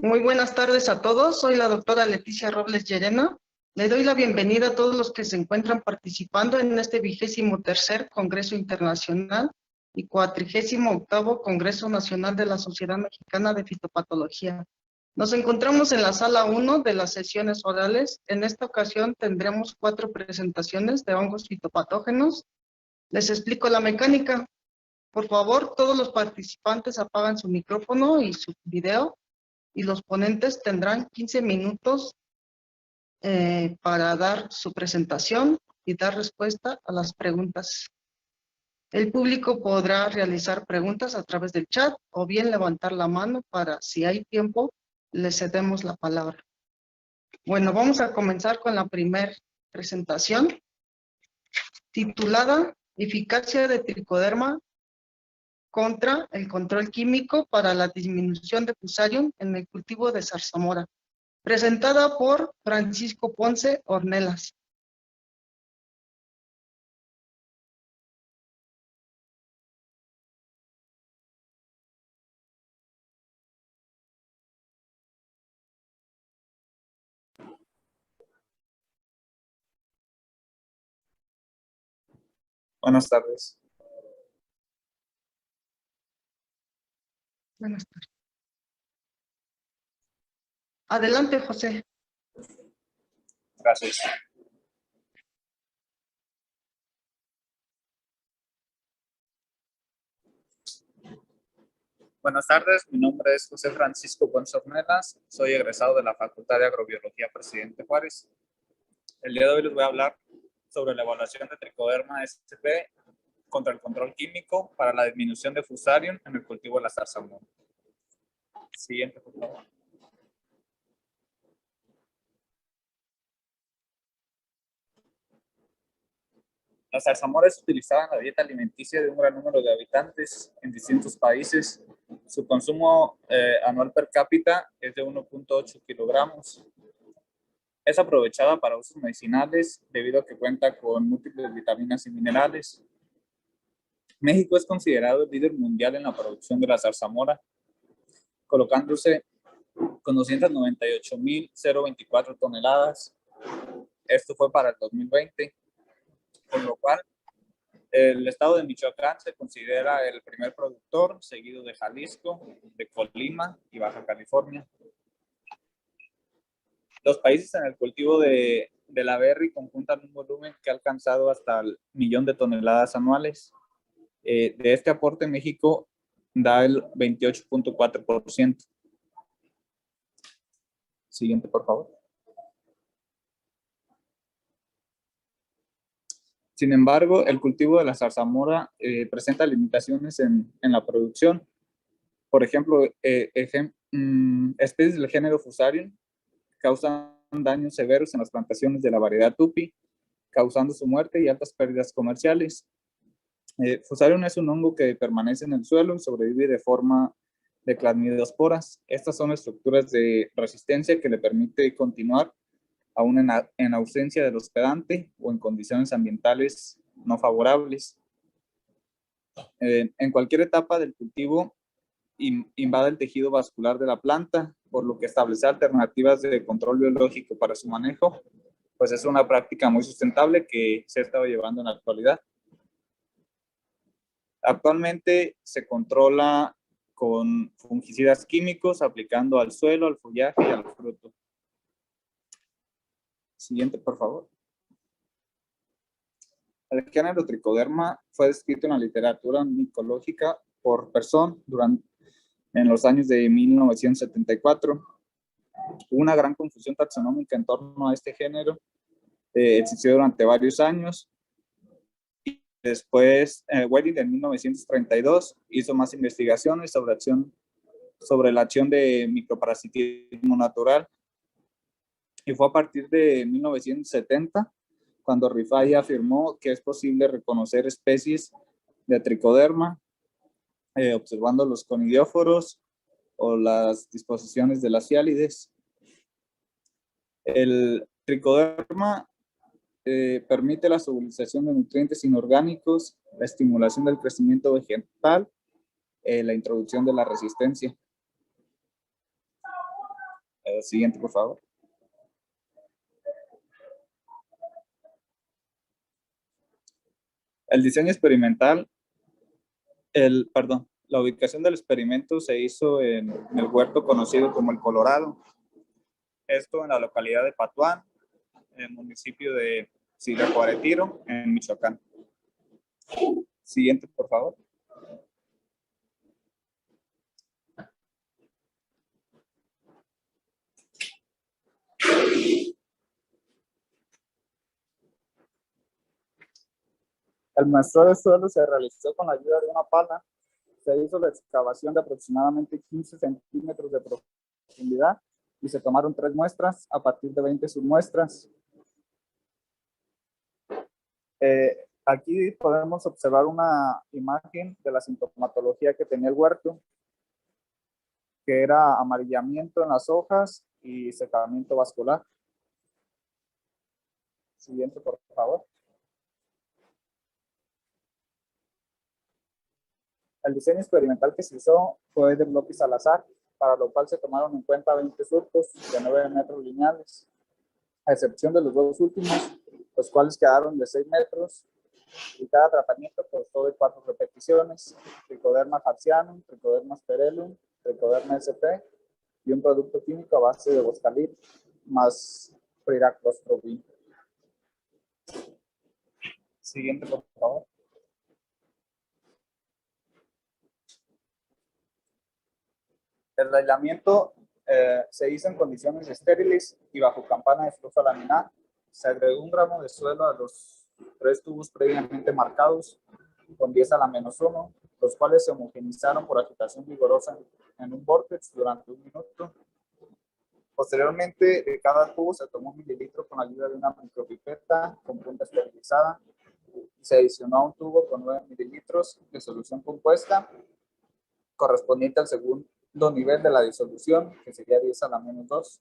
Muy buenas tardes a todos. Soy la doctora Leticia Robles Llerena. Le doy la bienvenida a todos los que se encuentran participando en este 23º Congreso Internacional y 48º Congreso Nacional de la Sociedad Mexicana de Fitopatología. Nos encontramos en la sala 1 de las sesiones orales. En esta ocasión tendremos 4 presentaciones de hongos fitopatógenos. Les explico la mecánica. Por favor, todos los participantes apagan su micrófono y su video, y los ponentes tendrán 15 minutos para dar su presentación y dar respuesta a las preguntas. El público podrá realizar preguntas a través del chat o bien levantar la mano para, si hay tiempo, le cedemos la palabra. Bueno, vamos a comenzar con la primera presentación, titulada Eficacia de tricoderma contra el control químico para la disminución de Fusarium en el cultivo de zarzamora, presentada por Francisco Ponce Ornelas. Buenas tardes. Buenas tardes. Adelante, José. Gracias. Buenas tardes, mi nombre es José Francisco Ponce Ornelas, soy egresado de la Facultad de Agrobiología Presidente Juárez. El día de hoy les voy a hablar sobre la evaluación de Tricoderma sp contra el control químico para la disminución de Fusarium en el cultivo de la zarzamora. Siguiente, por favor. La zarzamora es utilizada en la dieta alimenticia de un gran número de habitantes en distintos países. Su consumo anual per cápita es de 1.8 kilogramos. Es aprovechada para usos medicinales debido a que cuenta con múltiples vitaminas y minerales. México es considerado el líder mundial en la producción de la zarzamora, colocándose con 298.024 toneladas. Esto fue para el 2020, por lo cual el estado de Michoacán se considera el primer productor, seguido de Jalisco, de Colima y Baja California. Los países en el cultivo de la berry computan un volumen que ha alcanzado hasta el 1.000.000 de toneladas anuales. De este aporte, México da el 28.4%. Siguiente, por favor. Sin embargo, el cultivo de la zarzamora presenta limitaciones en la producción. Por ejemplo, especies del género Fusarium causan daños severos en las plantaciones de la variedad Tupi, causando su muerte y altas pérdidas comerciales. Fusarium es un hongo que permanece en el suelo y sobrevive de forma de cladmidosporas. Estas son estructuras de resistencia que le permite continuar aún en ausencia del hospedante o en condiciones ambientales no favorables. En cualquier etapa del cultivo invade el tejido vascular de la planta, por lo que establecer alternativas de control biológico para su manejo, pues es una práctica muy sustentable que se ha estado llevando en la actualidad. Actualmente se controla con fungicidas químicos aplicando al suelo, al follaje y al fruto. Siguiente, por favor. El género Tricoderma fue descrito en la literatura micológica por Persson en los años de 1974. Hubo una gran confusión taxonómica en torno a este género. Existió durante varios años. Y después, Welling en 1932 hizo más investigaciones sobre la acción de microparasitismo natural. Y fue a partir de 1970 cuando Rifai afirmó que es posible reconocer especies de Tricoderma observando los conidióforos o las disposiciones de las hiálides. El Tricoderma permite la solubilización de nutrientes inorgánicos, la estimulación del crecimiento vegetal, la introducción de la resistencia. Siguiente, por favor. El diseño experimental, la ubicación del experimento se hizo en el huerto conocido como El Colorado. Esto en la localidad de Patuán, en el municipio de Zitácuaro, en Michoacán. Siguiente, por favor. El muestreo de suelo se realizó con la ayuda de una pala. Se hizo la excavación de aproximadamente 15 centímetros de profundidad y se tomaron 3 muestras a partir de 20 submuestras. Aquí podemos observar una imagen de la sintomatología que tenía el huerto, que era amarillamiento en las hojas y secamiento vascular. Siguiente, por favor. El diseño experimental que se hizo fue de bloque Salazar, para lo cual se tomaron en cuenta 20 surcos de 9 metros lineales, a excepción de los 2 últimos, los cuales quedaron de 6 metros, y cada tratamiento constó de 4 repeticiones: Trichoderma harzianum, Trichoderma sphaerellum, Trichoderma sp y un producto químico a base de boscalid más piraclostrobin. Siguiente, por favor. El aislamiento se hizo en condiciones estériles y bajo campana de flujo laminar. Se agregó 1 gramo de suelo a los 3 tubos previamente marcados con 10 a la -1, los cuales se homogenizaron por agitación vigorosa en un vórtex durante 1 minuto. Posteriormente, de cada tubo se tomó 1 mililitro con ayuda de una micropipeta con punta esterilizada y se adicionó a un tubo con 9 mililitros de solución compuesta correspondiente al segundo nivel de la disolución, que sería 10 a la -2.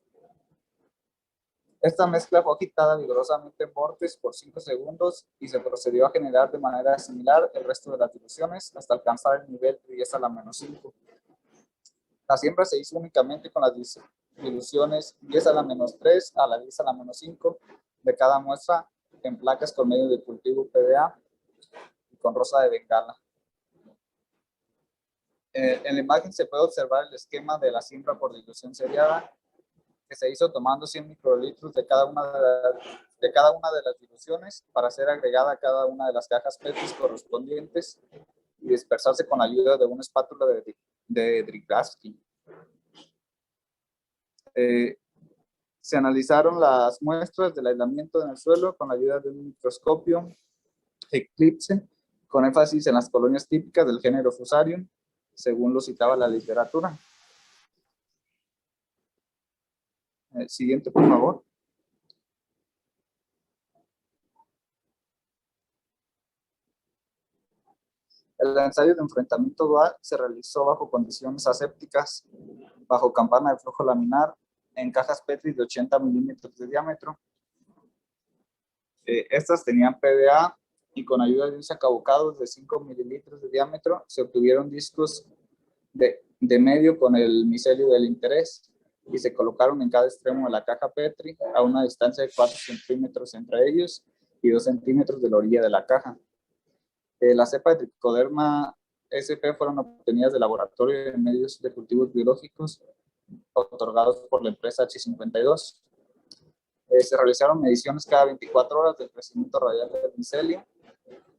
Esta mezcla fue agitada vigorosamente en vórtex por 5 segundos y se procedió a generar de manera similar el resto de las diluciones hasta alcanzar el nivel de 10 a la -5. La siembra se hizo únicamente con las diluciones 10 a la -3 a la 10 a la -5 de cada muestra en placas con medio de cultivo PDA y con rosa de bengala. En la imagen se puede observar el esquema de la siembra por dilución seriada, que se hizo tomando 100 microlitros de cada una de las diluciones para ser agregada a cada una de las cajas PET correspondientes y dispersarse con la ayuda de una espátula de Driglavsky. Se analizaron las muestras del aislamiento en el suelo con la ayuda de un microscopio Eclipse, con énfasis en las colonias típicas del género Fusarium, según lo citaba la literatura. Siguiente, por favor. El ensayo de enfrentamiento dual se realizó bajo condiciones asépticas, bajo campana de flujo laminar, en cajas Petri de 80 milímetros de diámetro. Estas tenían PDA y con ayuda de un sacabocados de 5 mililitros de diámetro se obtuvieron discos de medio con el micelio del interés y se colocaron en cada extremo de la caja Petri a una distancia de 4 centímetros entre ellos y 2 centímetros de la orilla de la caja. La cepa de Trichoderma sp fueron obtenidas de laboratorio en medios de cultivos biológicos otorgados por la empresa H52. Se realizaron mediciones cada 24 horas del crecimiento radial del micelio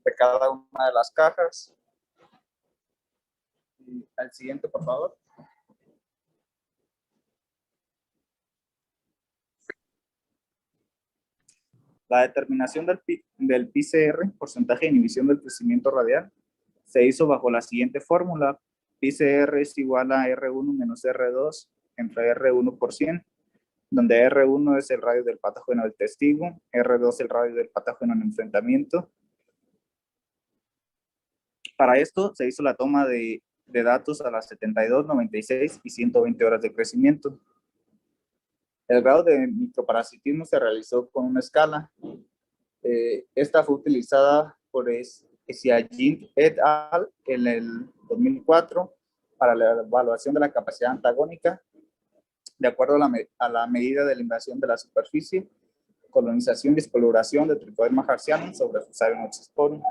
de cada una de las cajas. Y al siguiente, por favor. La determinación del PCR, porcentaje de inhibición del crecimiento radial, se hizo bajo la siguiente fórmula. PCR es igual a R1 menos R2 entre R1 por 100, donde R1 es el radio del patógeno del testigo, R2 el radio del patógeno en enfrentamiento. Para esto se hizo la toma de datos a las 72, 96 y 120 horas de crecimiento. El grado de microparasitismo se realizó con una escala. Esta fue utilizada por Esiagin et al. En el 2004 para la evaluación de la capacidad antagónica de acuerdo a la medida de la invasión de la superficie, colonización y descoloración de Tricoderma harzianum sobre Fusarium oxysporum.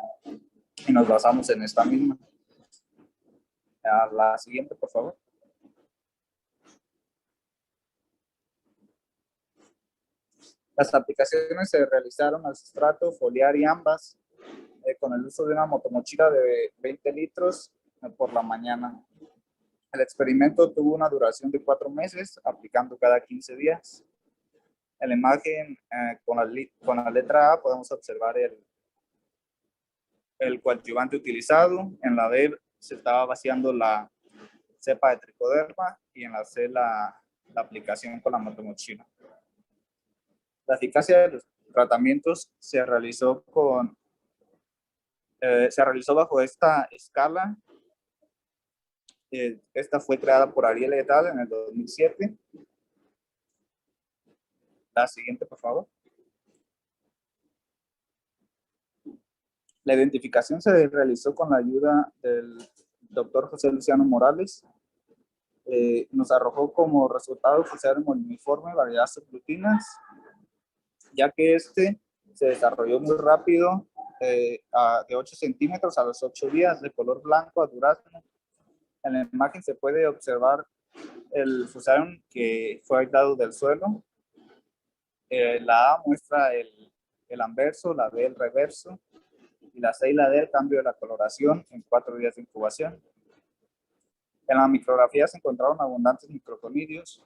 Y nos basamos en esta misma. A la siguiente, por favor. Las aplicaciones se realizaron al sustrato, foliar y ambas con el uso de una motomochila de 20 litros por la mañana. El experimento tuvo una duración de 4 meses, aplicando cada 15 días. En la imagen con la letra A podemos observar el coadyuvante utilizado. En la B se estaba vaciando la cepa de Tricoderma y en la C la aplicación con la motomochila. La eficacia de los tratamientos se realizó bajo esta escala. Esta fue creada por Ariel et al. En el 2007. La siguiente, por favor. La identificación se realizó con la ayuda del doctor José Luciano Morales. Nos arrojó como resultado Fusarium uniforme, variedad subglutinas, ya que este se desarrolló muy rápido, de 8 centímetros a los 8 días, de color blanco a durazno. En la imagen se puede observar el Fusarium que fue aislado del suelo. La A muestra el anverso, la B el reverso, y la C y la D el cambio de la coloración en 4 días de incubación. En la micrografía se encontraron abundantes microconidios.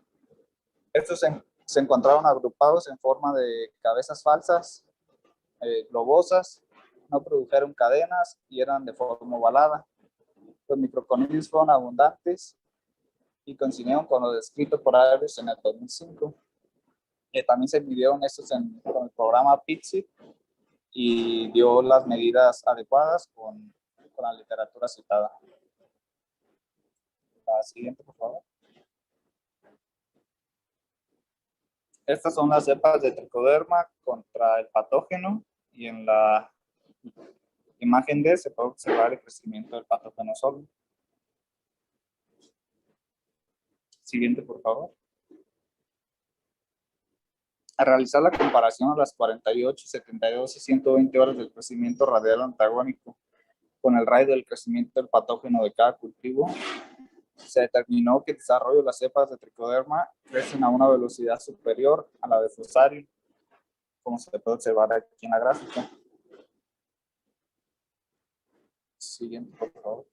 Estos se encontraron agrupados en forma de cabezas falsas, globosas, no produjeron cadenas y eran de forma ovalada. Los microconidios fueron abundantes y coincidieron con lo descrito por Ayres en el 2005. También se midieron estos con el programa PITSIT y dio las medidas adecuadas con la literatura citada. La siguiente, por favor. Estas son las cepas de Tricoderma contra el patógeno y en la imagen D se puede observar el crecimiento del patógeno solo. Siguiente, por favor. Al realizar la comparación a las 48, 72 y 120 horas del crecimiento radial antagónico con el radio del crecimiento del patógeno de cada cultivo, se determinó que el desarrollo de las cepas de Tricoderma crecen a una velocidad superior a la de Fusarium, como se puede observar aquí en la gráfica. Siguiente, por favor.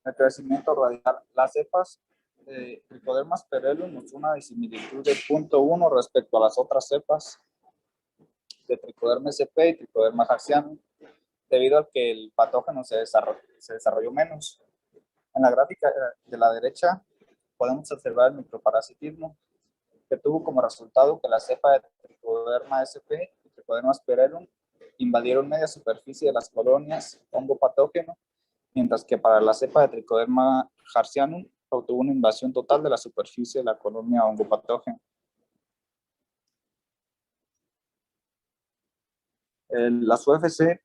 El crecimiento radial. Las cepas de Tricoderma asperellum mostró una disimilitud de 0.1 respecto a las otras cepas de Tricoderma sp y Tricoderma harzianum, debido a que el patógeno se desarrolló menos. En la gráfica de la derecha podemos observar el microparasitismo, que tuvo como resultado que la cepa de Tricoderma sp y Tricoderma asperellum invadieron media superficie de las colonias hongo patógeno, mientras que para la cepa de Tricoderma harzianum obtuvo una invasión total de la superficie de la colonia hongo patógeno. Las UFC,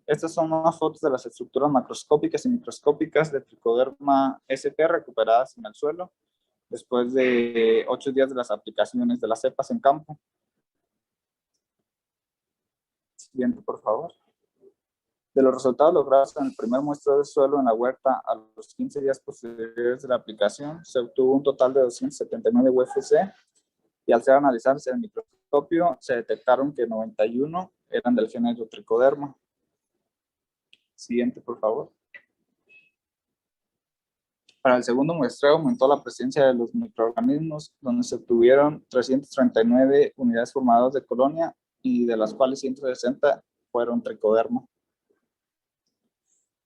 estas son unas fotos de las estructuras macroscópicas y microscópicas de Tricoderma sp recuperadas en el suelo después de 8 días de las aplicaciones de las cepas en campo. Siguiente, por favor. De los resultados logrados en el primer muestreo de suelo en la huerta a los 15 días posteriores de la aplicación, se obtuvo un total de 279 UFC y al ser analizados en el microscopio se detectaron que 91 eran del género Tricoderma. Siguiente, por favor. Para el segundo muestreo aumentó la presencia de los microorganismos, donde se obtuvieron 339 unidades formadoras de colonia y de las cuales 160 fueron Tricoderma.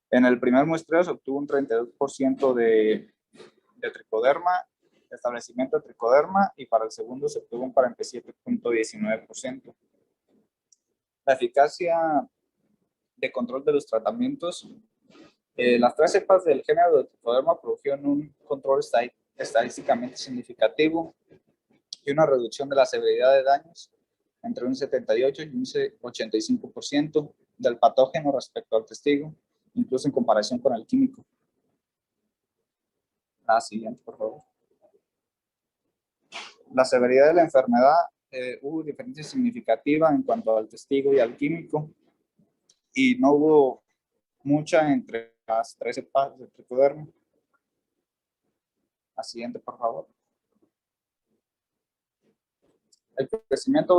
En el primer muestreo se obtuvo un 32% de Tricoderma, establecimiento de Tricoderma, y para el segundo se obtuvo un 47.19%. La eficacia de control de los tratamientos. Las 3 cepas del género de Tricoderma produjeron un control estadísticamente significativo y una reducción de la severidad de daños entre un 78 y un 85% del patógeno respecto al testigo, incluso en comparación con el químico. Siguiente, por favor. La severidad de la enfermedad, hubo diferencia significativa en cuanto al testigo y al químico, y no hubo mucha entre las 3 cepas de tricoderma. La siguiente, por favor. En el crecimiento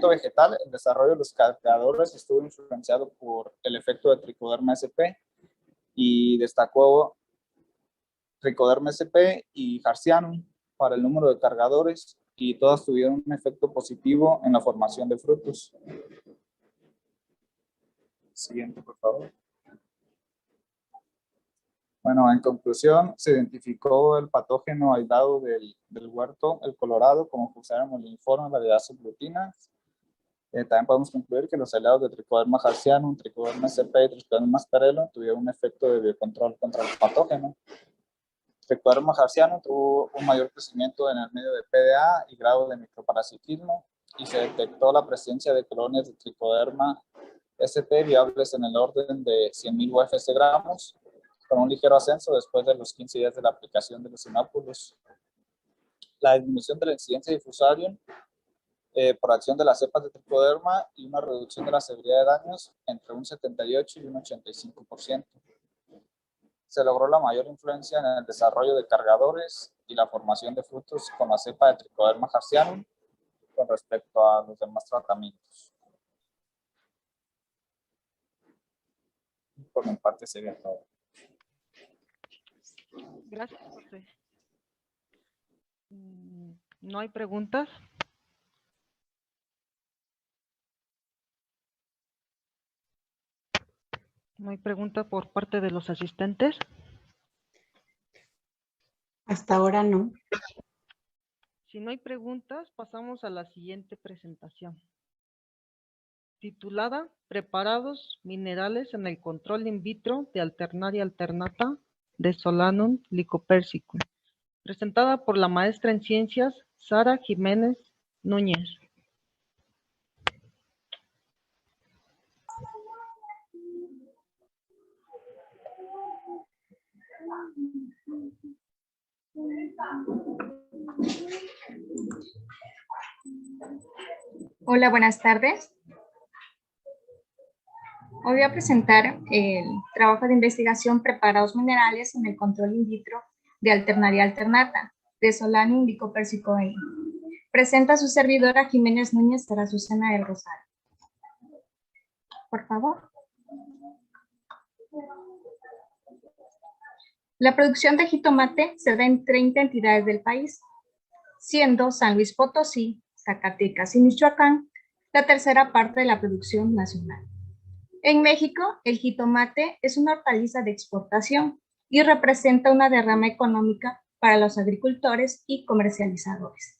vegetal, el desarrollo de los cargadores estuvo influenciado por el efecto de Tricoderma sp, y destacó Tricoderma sp y Harzianum para el número de cargadores, y todas tuvieron un efecto positivo en la formación de frutos. Siguiente, por favor. Bueno, en conclusión, se identificó el patógeno aislado del huerto, el colorado, como Fusarium meliniforme, variedad subglutina. También podemos concluir que los aislados de Tricoderma harzianum, Tricoderma sp y Tricoderma asperellum tuvieron un efecto de biocontrol contra el patógeno. Tricoderma harzianum tuvo un mayor crecimiento en el medio de PDA y grado de microparasitismo, y se detectó la presencia de colonias de Tricoderma sp viables en el orden de 100.000 UFC gramos, con un ligero ascenso después de los 15 días de la aplicación de los inóculos. La disminución de la incidencia de Fusarium por acción de las cepas de Tricoderma, y una reducción de la severidad de daños entre un 78 y un 85%. Se logró la mayor influencia en el desarrollo de cargadores y la formación de frutos con la cepa de Tricoderma harzianum con respecto a los demás tratamientos. Por mi parte sería todo. Gracias, José. ¿No hay preguntas? ¿No hay preguntas por parte de los asistentes? Hasta ahora no. Si no hay preguntas, pasamos a la siguiente presentación, titulada Preparados minerales en el control in vitro de Alternaria alternata de Solanum lycopersicum, presentada por la maestra en ciencias Sara Jiménez Núñez. Hola, buenas tardes. Hoy voy a presentar el trabajo de investigación Preparados minerales en el control in vitro de Alternaria alternata de Solanum lycopersicum. Presenta a su servidora Jiménez Núñez Sara Susana del Rosario. Por favor. La producción de jitomate se da en 30 entidades del país, siendo San Luis Potosí, Zacatecas y Michoacán la tercera parte de la producción nacional. En México, el jitomate es una hortaliza de exportación y representa una derrama económica para los agricultores y comercializadores.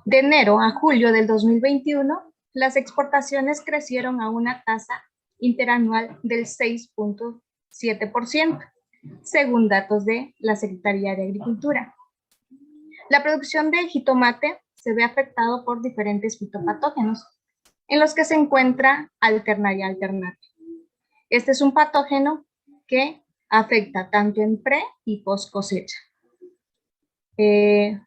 De enero a julio del 2021, las exportaciones crecieron a una tasa interanual del 6.7%, según datos de la Secretaría de Agricultura. La producción de jitomate se ve afectado por diferentes fitopatógenos, en los que se encuentra Alternaria alternata. Este es un patógeno que afecta tanto en pre y post cosecha. En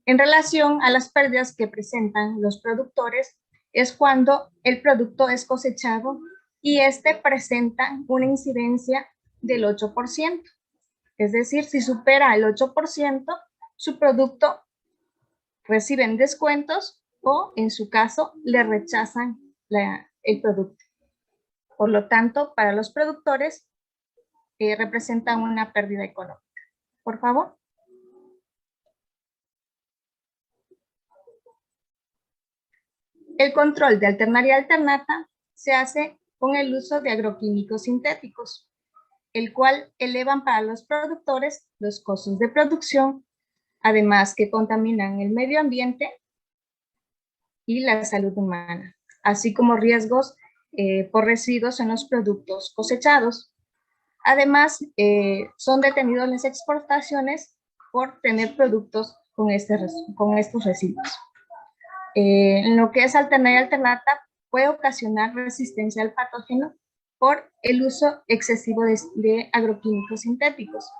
relación a las pérdidas que presentan los productores, es cuando el producto es cosechado y este presenta una incidencia del 8%. Es decir, si supera el 8%, su producto reciben descuentos o, en su caso, le rechazan el producto. Por lo tanto, para los productores representan una pérdida económica. Por favor. El control de Alternaria alternata se hace con el uso de agroquímicos sintéticos, el cual elevan para los productores los costos de producción, además que contaminan el medio ambiente y la salud humana, así como riesgos por residuos en los productos cosechados. Además, son detenidos las exportaciones por tener productos con estos residuos. En lo que es Alternaria alternata, puede ocasionar resistencia al patógeno por el uso excesivo de agroquímicos sintéticos,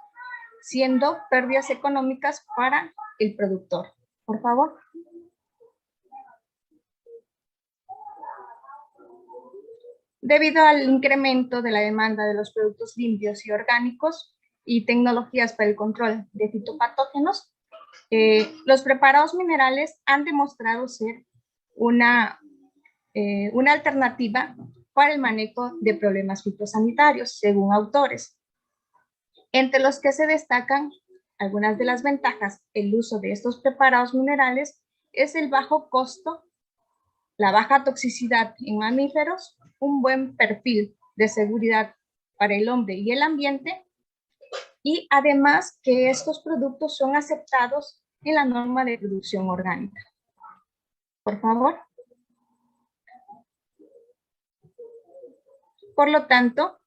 siendo pérdidas económicas para el productor. Por favor. Debido al incremento de la demanda de los productos limpios y orgánicos y tecnologías para el control de fitopatógenos, los preparados minerales han demostrado ser una alternativa para el manejo de problemas fitosanitarios, según autores, entre los que se destacan algunas de las ventajas. El uso de estos preparados minerales es el bajo costo, la baja toxicidad en mamíferos, un buen perfil de seguridad para el hombre y el ambiente, y además que estos productos son aceptados en la norma de producción orgánica. Por favor. Por lo tanto,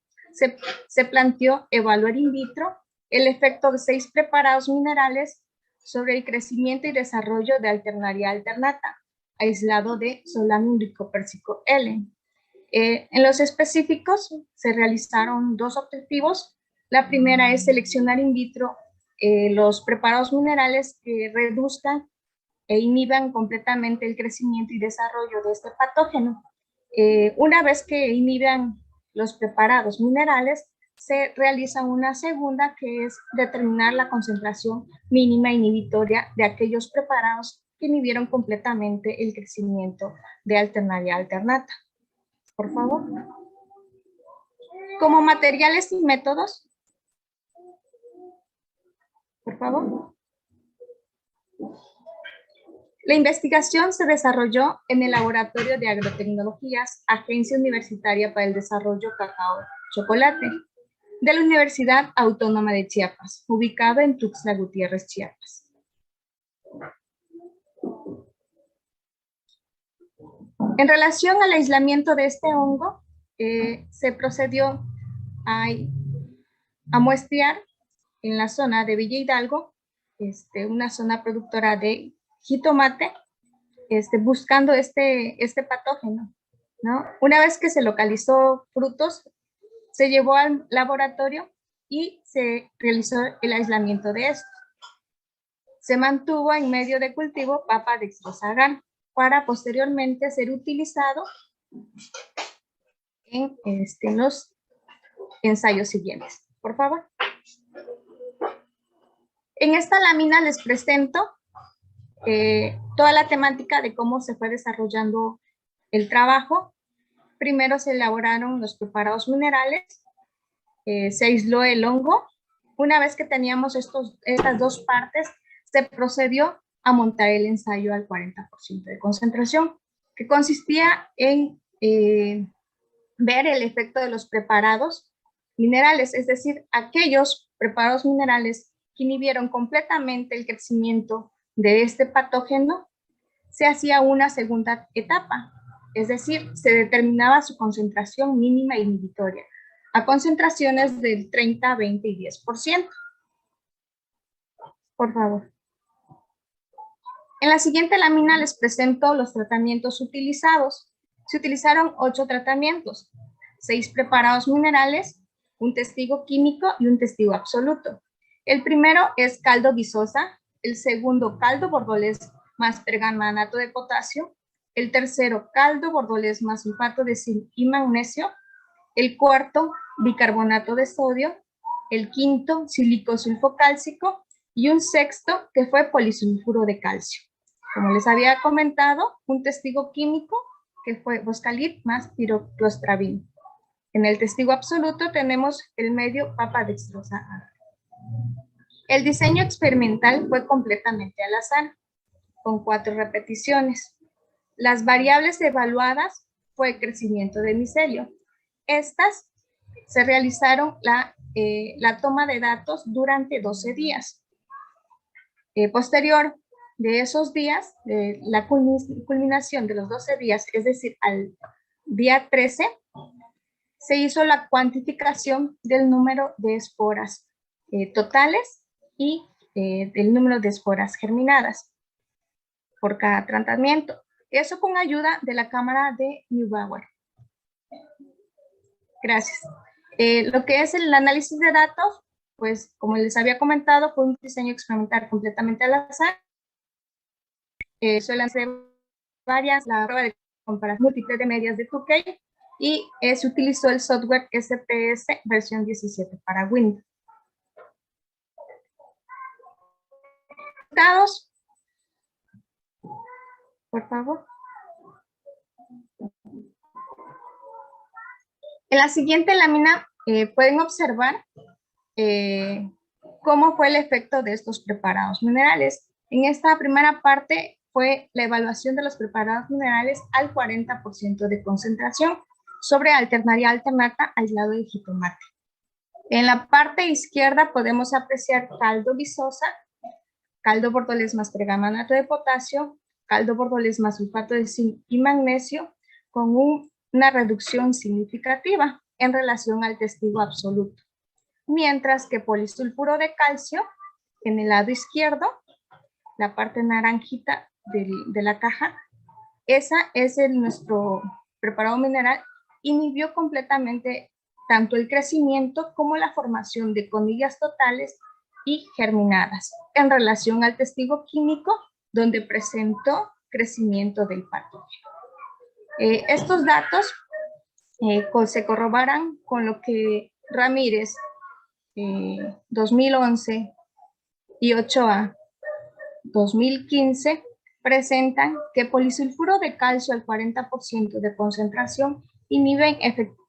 se planteó evaluar in vitro el efecto de 6 preparados minerales sobre el crecimiento y desarrollo de Alternaria alternata, aislado de Solanum lycopérsico L. En los específicos se realizaron 2 objetivos. La primera es seleccionar in vitro los preparados minerales que reduzcan e inhiban completamente el crecimiento y desarrollo de este patógeno. Una vez que inhiban los preparados minerales, se realiza una segunda, que es determinar la concentración mínima inhibitoria de aquellos preparados que inhibieron completamente el crecimiento de Alternaria alternata. Por favor. Como materiales y métodos. Por favor. La investigación se desarrolló en el Laboratorio de Agrotecnologías, Agencia Universitaria para el Desarrollo Cacao Chocolate, de la Universidad Autónoma de Chiapas, ubicado en Tuxtla Gutiérrez, Chiapas. En relación al aislamiento de este hongo, se procedió a muestrear en la zona de Villa Hidalgo, una zona productora de jitomate, buscando este patógeno, ¿no? Una vez que se localizó frutos, se llevó al laboratorio y se realizó el aislamiento de estos. Se mantuvo en medio de cultivo papa dextrosagan para posteriormente ser utilizado en los ensayos siguientes. Por favor. En esta lámina les presento toda la temática de cómo se fue desarrollando el trabajo. Primero se elaboraron los preparados minerales, se aisló el hongo. Una vez que teníamos estas 2 partes, se procedió a montar el ensayo al 40% de concentración, que consistía en ver el efecto de los preparados minerales, es decir, aquellos preparados minerales que inhibieron completamente el crecimiento de este patógeno. Se hacía una segunda etapa, es decir, se determinaba su concentración mínima inhibitoria a concentraciones del 30, 20 y 10%. Por favor. En la siguiente lámina les presento los tratamientos utilizados. Se utilizaron 8 tratamientos, 6 preparados minerales, un testigo químico y un testigo absoluto. El primero es caldo visosa, el segundo caldo bordolés más permanganato de potasio, el tercero caldo bordolés más sulfato de zinc y magnesio, el cuarto bicarbonato de sodio, el quinto sílico sulfocálcico y un sexto que fue polisulfuro de calcio. Como les había comentado, un testigo químico que fue boscalid más piroclostravin. En el testigo absoluto tenemos el medio papa dextrosagan. El diseño experimental fue completamente al azar, con 4 repeticiones. Las variables evaluadas fue el crecimiento de micelio. Estas se realizaron la toma de datos durante 12 días. Posterior de esos días, la culminación de los 12 días, es decir, al día 13, se hizo la cuantificación del número de esporas totales y del número de esporas germinadas por cada tratamiento. Eso con ayuda de la cámara de Neubauer. Gracias. Lo que es el análisis de datos pues como les había comentado, fue un diseño experimental completamente al azar. Suelen ser varias, la prueba de comparación múltiple de medias de Tukey, y se utilizó el software SPS versión 17 para Windows. Resultados, por favor. En la siguiente lámina pueden observar cómo fue el efecto de estos preparados minerales. En esta primera parte fue la evaluación de los preparados minerales al 40% de concentración sobre alternaria alternata aislado de jitomate. En la parte izquierda podemos apreciar caldo visosa, caldo bordolés más pergamanato de potasio, caldo bordolés más sulfato de zinc y magnesio, con una reducción significativa en relación al testigo absoluto. Mientras que polisulfuro de calcio, en el lado izquierdo, la parte naranjita de la caja, esa es nuestro preparado mineral, inhibió completamente tanto el crecimiento como la formación de conillas totales y germinadas en relación al testigo químico, donde presentó crecimiento del patógeno. Estos datos se corroboran con lo que Ramírez 2011 y Ochoa 2015 presentan que polisulfuro de calcio al 40% de concentración inhiben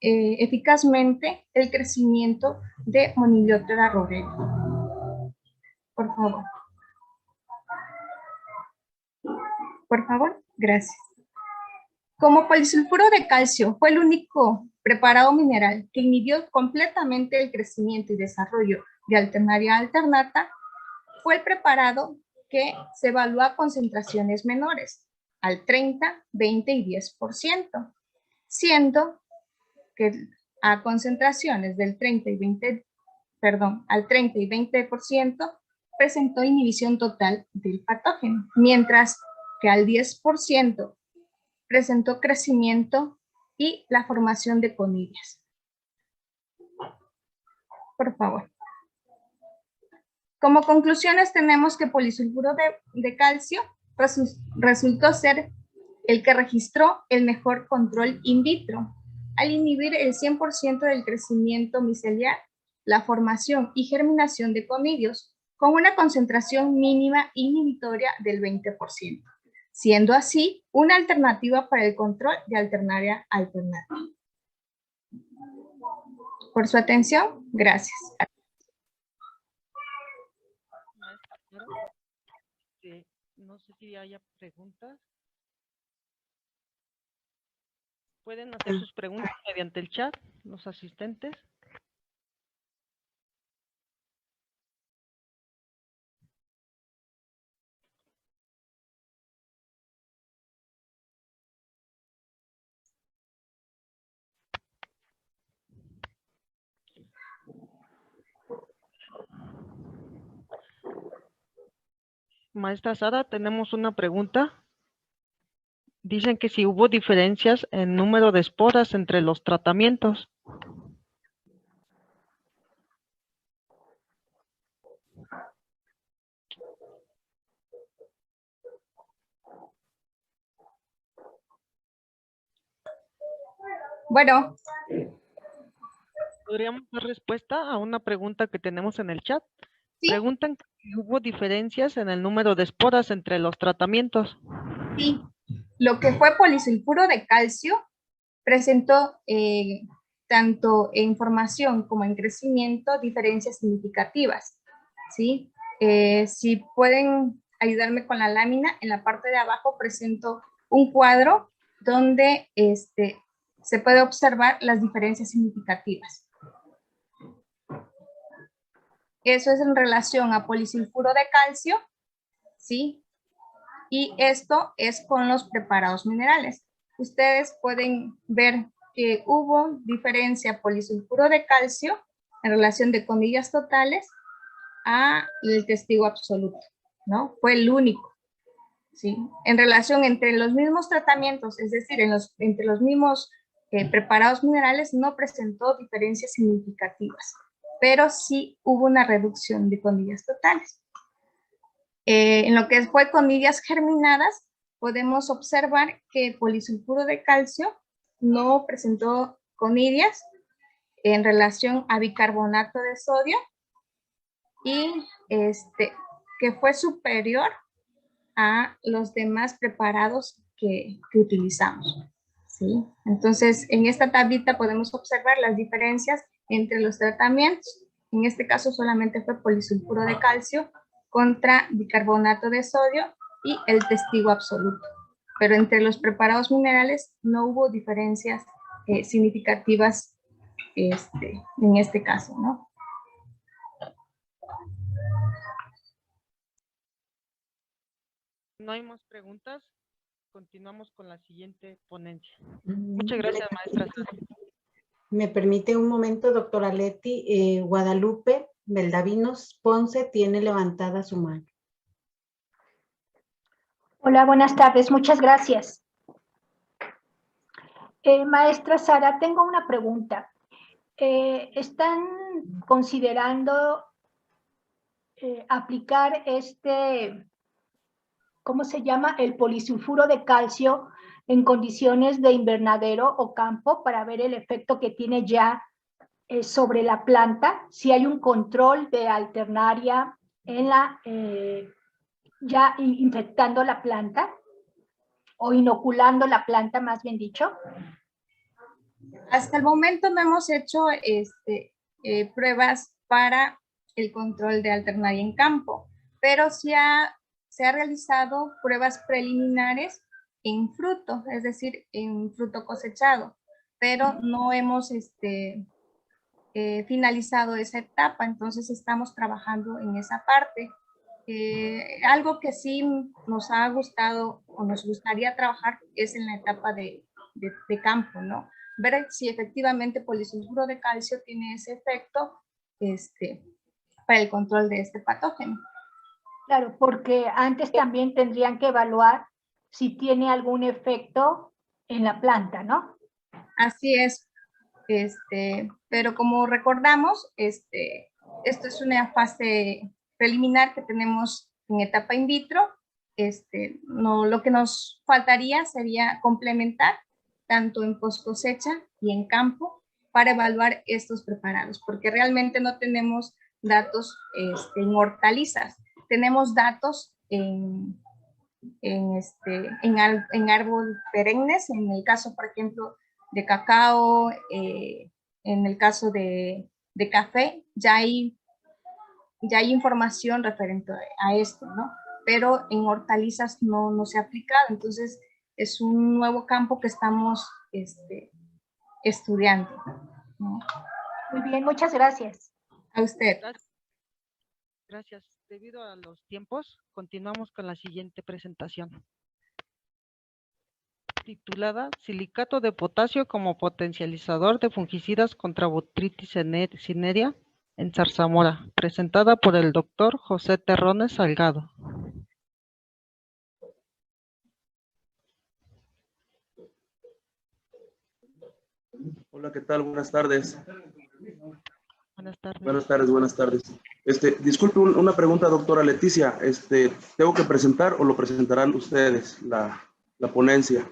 eficazmente el crecimiento de Monilioptera roreum. Por favor. Por favor, gracias. Como polisulfuro de calcio fue el único preparado mineral que inhibió completamente el crecimiento y desarrollo de alternaria alternata, fue el preparado que se evaluó a concentraciones menores, al 30, 20 y 10%, siendo que a concentraciones del 30 y 20% presentó inhibición total del patógeno, mientras que al 10% presentó crecimiento y la formación de conillas. Por favor. Como conclusiones tenemos que polisulfuro de calcio resultó ser el que registró el mejor control in vitro, al inhibir el 100% del crecimiento micelial, la formación y germinación de conillos, con una concentración mínima inhibitoria del 20%, siendo así una alternativa para el control de alternaria alternata. Por su atención, gracias. No sé si haya preguntas. Pueden hacer sus preguntas mediante el chat, los asistentes. Maestra Sara, tenemos una pregunta. Dicen que si hubo diferencias en número de esporas entre los tratamientos. Bueno. ¿Podríamos dar respuesta a una pregunta que tenemos en el chat? ¿Sí? Preguntan si hubo diferencias en el número de esporas entre los tratamientos. Sí. Lo que fue polisulfuro de calcio presentó tanto en formación como en crecimiento diferencias significativas, ¿sí? Si pueden ayudarme con la lámina, en la parte de abajo presento un cuadro donde se puede observar las diferencias significativas. Eso es en relación a polisulfuro de calcio, ¿sí? Y esto es con los preparados minerales. Ustedes pueden ver que hubo diferencia polisulfuro de calcio en relación de conillas totales a el testigo absoluto, ¿no? Fue el único, ¿sí? En relación entre los mismos tratamientos, es decir, entre los mismos preparados minerales, no presentó diferencias significativas, pero sí hubo una reducción de conillas totales. En lo que fue conillas germinadas, podemos observar que el polisulfuro de calcio no presentó conillas en relación a bicarbonato de sodio y que fue superior a los demás preparados que utilizamos, ¿sí? Entonces, en esta tablita podemos observar las diferencias entre los tratamientos. En este caso solamente fue polisulfuro de calcio contra bicarbonato de sodio y el testigo absoluto. Pero entre los preparados minerales no hubo diferencias significativas en este caso, ¿no? No hay más preguntas. Continuamos con la siguiente ponencia. Muchas gracias, maestra. Me permite un momento, doctora Leti. Guadalupe Beldavinos Ponce tiene levantada su mano. Hola, buenas tardes. Muchas gracias. Maestra Sara, tengo una pregunta. ¿Están considerando aplicar ¿cómo se llama? El polisulfuro de calcio en condiciones de invernadero o campo para ver el efecto que tiene ya sobre la planta? Si hay un control de alternaria en ya infectando la planta o inoculando la planta, más bien dicho. Hasta el momento no hemos hecho pruebas para el control de alternaria en campo, pero se ha realizado pruebas preliminares en fruto, es decir, en fruto cosechado, pero no hemos finalizado esa etapa, entonces estamos trabajando en esa parte. Algo que sí nos ha gustado o nos gustaría trabajar es en la etapa de campo, ¿no? Ver si efectivamente polisulfuro de calcio tiene ese efecto para el control de este patógeno. Claro, porque antes también tendrían que evaluar si tiene algún efecto en la planta, ¿no? Así es, pero como recordamos, esto es una fase preliminar que tenemos en etapa in vitro. Lo que nos faltaría sería complementar tanto en post cosecha y en campo para evaluar estos preparados, porque realmente no tenemos datos en hortalizas, tenemos datos en árbol perennes, en el caso, por ejemplo, de cacao, en el caso de café, ya hay información referente a esto, ¿no? Pero en hortalizas no se ha aplicado, entonces es un nuevo campo que estamos estudiando, ¿no? Muy bien, muchas gracias. A usted. Gracias. Debido a los tiempos, continuamos con la siguiente presentación. Titulada Silicato de potasio como potencializador de fungicidas contra Botrytis cinerea en zarzamora, presentada por el doctor José Terrones Salgado. Hola, ¿qué tal? Buenas tardes. Buenas tardes. Buenas tardes, buenas tardes. Disculpe una pregunta, doctora Leticia. ¿Tengo que presentar o lo presentarán ustedes, la ponencia?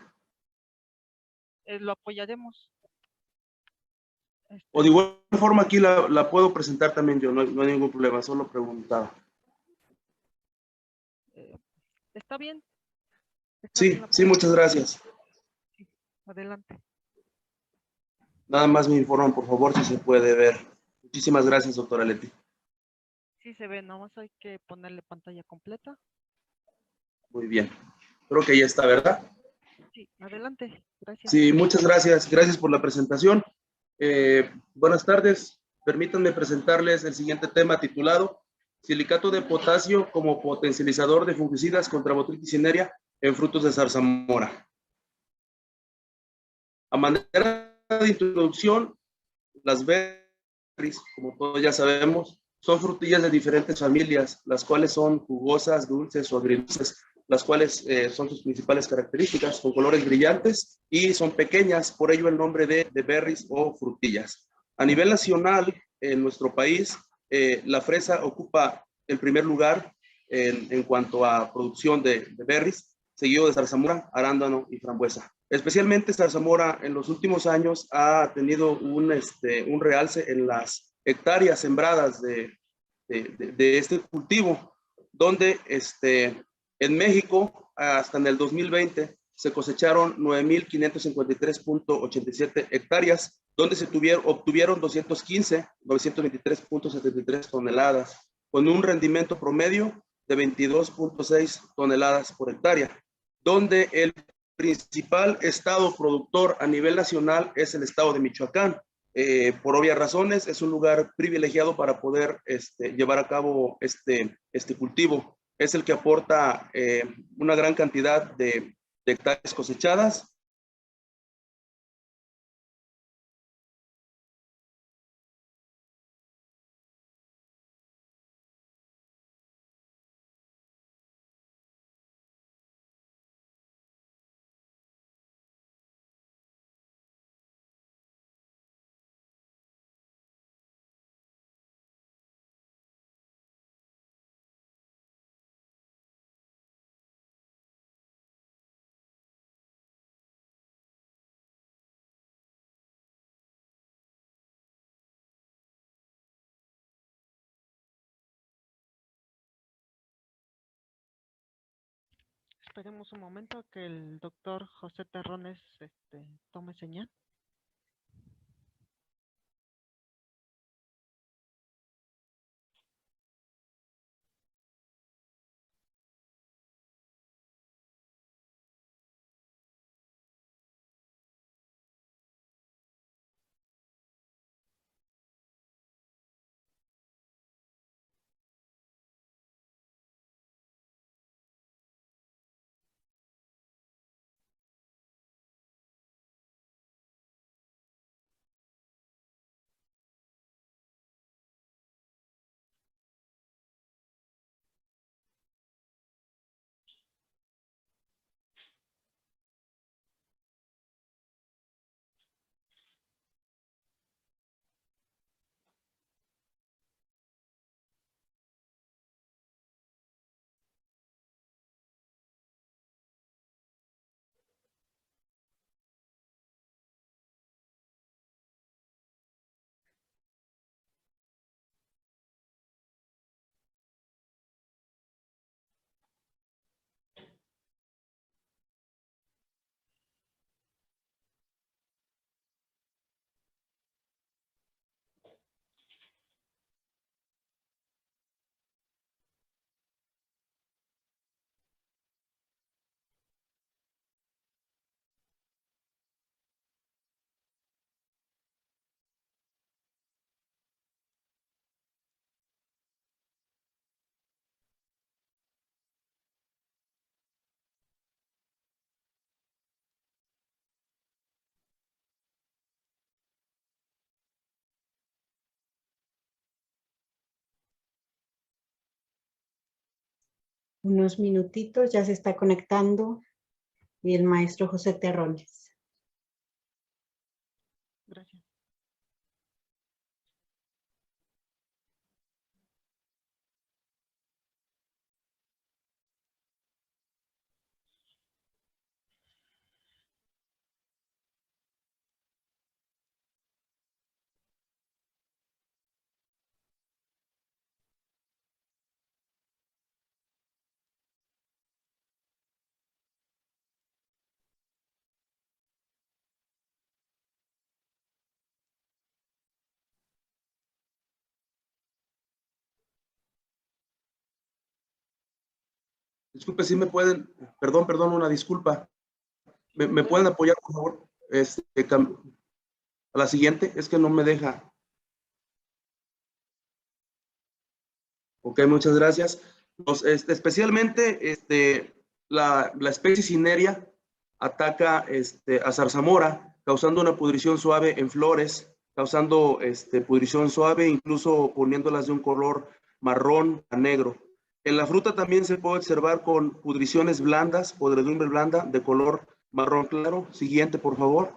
Lo apoyaremos. O de igual forma aquí la puedo presentar también yo, no hay ningún problema, solo preguntaba. ¿Está bien? Sí, muchas gracias. Sí, adelante. Nada más me informan, por favor, si se puede ver. Muchísimas gracias, doctora Leti. Sí se ve, nomás hay que ponerle pantalla completa. Muy bien. Creo que ya está, ¿verdad? Sí, adelante. Gracias. Sí, muchas gracias. Gracias por la presentación. Buenas tardes. Permítanme presentarles el siguiente tema titulado Silicato de potasio como potencializador de fungicidas contra Botrytis cinerea en frutos de zarzamora. A manera de introducción, las berries, como todos ya sabemos, son frutillas de diferentes familias, las cuales son jugosas, dulces o agridulces, las cuales son sus principales características, con colores brillantes y son pequeñas, por ello el nombre de berries o frutillas. A nivel nacional, en nuestro país, la fresa ocupa el primer lugar en cuanto a producción de berries, seguido de zarzamora, arándano y frambuesa. Especialmente zarzamora en los últimos años ha tenido un realce en las hectáreas sembradas de este cultivo, donde en México hasta en el 2020 se cosecharon 9.553.87 hectáreas, donde se obtuvieron 923.73 toneladas, con un rendimiento promedio de 22.6 toneladas por hectárea, donde el principal estado productor a nivel nacional es el estado de Michoacán. Por obvias razones, es un lugar privilegiado para poder llevar a cabo este cultivo. Es el que aporta una gran cantidad de hectáreas cosechadas. Esperemos un momento a que el doctor José Terrones tome señal. Unos minutitos, ya se está conectando el maestro José Terrones. Gracias. Disculpe, si me pueden, perdón, una disculpa. ¿Me pueden apoyar, por favor? A la siguiente, es que no me deja. Ok, muchas gracias. Especialmente la especie cinerea ataca a zarzamora, causando una pudrición suave en flores, causando pudrición suave, incluso poniéndolas de un color marrón a negro. En la fruta también se puede observar con pudriciones blandas, podredumbre blanda de color marrón claro. Siguiente, por favor.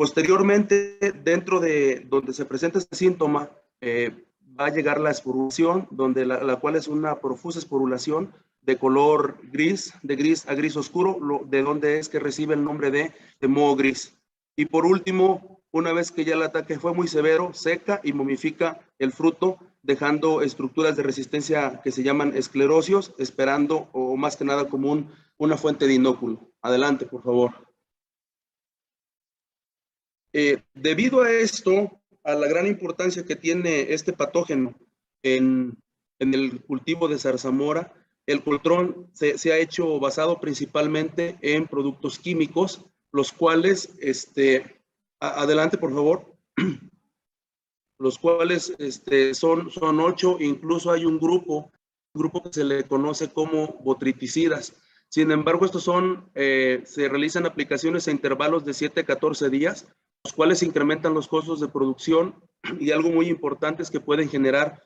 Posteriormente, dentro de donde se presenta este síntoma, va a llegar la esporulación, donde la cual es una profusa esporulación de color gris, de gris a gris oscuro, de donde es que recibe el nombre de moho gris. Y por último, una vez que ya el ataque fue muy severo, seca y momifica el fruto, dejando estructuras de resistencia que se llaman esclerosios, esperando o más que nada como una fuente de inóculo. Adelante, por favor. Debido a esto, a la gran importancia que tiene este patógeno en el cultivo de zarzamora, el control se ha hecho basado principalmente en productos químicos, los cuales, adelante por favor, los cuales son 8, incluso hay un grupo que se le conoce como botriticidas. Sin embargo, estos se realizan aplicaciones a intervalos de 7 a 14 días, los cuales incrementan los costos de producción y algo muy importante es que pueden generar,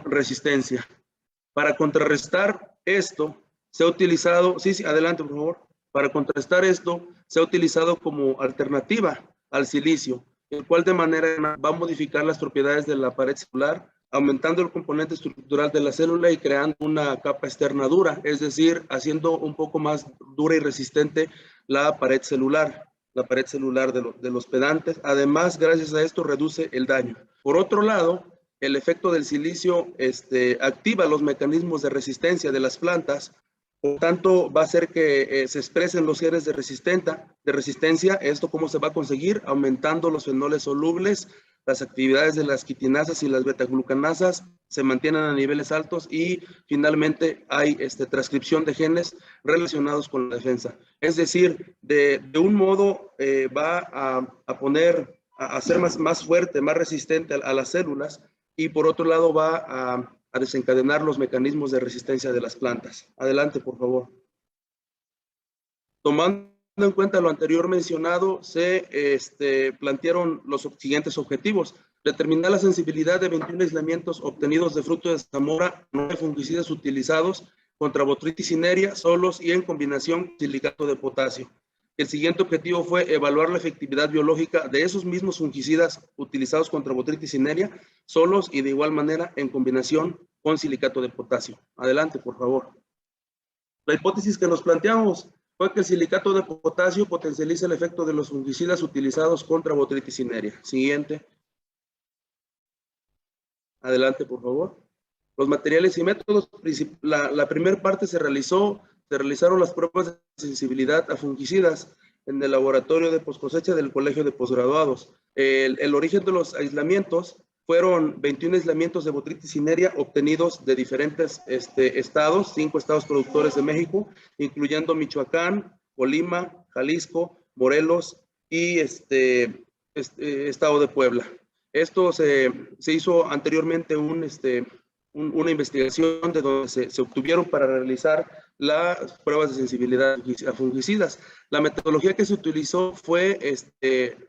resistencia. Para contrarrestar esto, se ha utilizado, adelante por favor, para contrarrestar esto, se ha utilizado como alternativa al silicio, el cual de manera va a modificar las propiedades de la pared celular, aumentando el componente estructural de la célula y creando una capa externa dura, es decir, haciendo un poco más dura y resistente la pared celular de los pedantes. Además, gracias a esto, reduce el daño. Por otro lado, el efecto del silicio activa los mecanismos de resistencia de las plantas, por tanto, va a hacer que se expresen los genes de resistencia. ¿Esto cómo se va a conseguir? Aumentando los fenoles solubles, las actividades de las quitinasas y las betaglucanasas se mantienen a niveles altos y finalmente hay transcripción de genes relacionados con la defensa. Es decir, de un modo va a hacer más fuerte, más resistente a las células y por otro lado va a desencadenar los mecanismos de resistencia de las plantas. Adelante, por favor. Tomando en cuenta lo anterior mencionado, se plantearon los siguientes objetivos. Determinar la sensibilidad de 21 aislamientos obtenidos de fruto de zarzamora, 9 fungicidas utilizados contra Botrytis cinerea, solos y en combinación con silicato de potasio. El siguiente objetivo fue evaluar la efectividad biológica de esos mismos fungicidas utilizados contra Botrytis cinerea, solos y de igual manera en combinación con silicato de potasio. Adelante, por favor. La hipótesis que nos planteamos fue que el silicato de potasio potencializa el efecto de los fungicidas utilizados contra Botrytis cinerea. Siguiente. Adelante, por favor. Los materiales y métodos. La primera parte se realizaron las pruebas de sensibilidad a fungicidas en el laboratorio de poscosecha del Colegio de Posgraduados. El origen de los aislamientos fueron 21 aislamientos de Botrytis cinerea obtenidos de diferentes estados, 5 estados productores de México, incluyendo Michoacán, Colima, Jalisco, Morelos y estado de Puebla. Esto se hizo anteriormente una investigación de donde se obtuvieron para realizar las pruebas de sensibilidad a fungicidas. La metodología que se utilizó fue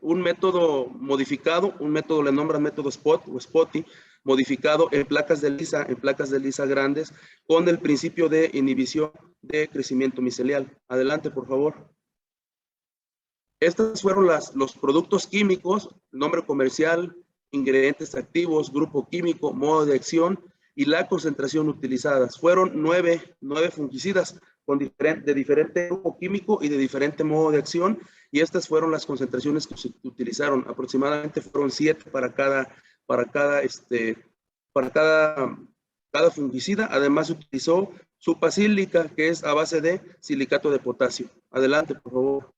un método modificado, un método le nombran método SPOT o SPOTI, modificado en placas de lisa grandes con el principio de inhibición de crecimiento micelial. Adelante, por favor. Estos fueron los productos químicos, nombre comercial, ingredientes activos, grupo químico, modo de acción y la concentración utilizadas. Fueron 9 fungicidas de diferente grupo químico y de diferente modo de acción, y estas fueron las concentraciones que se utilizaron. Aproximadamente fueron 7 para cada fungicida. Además se utilizó supacílica, que es a base de silicato de potasio. Adelante, por favor.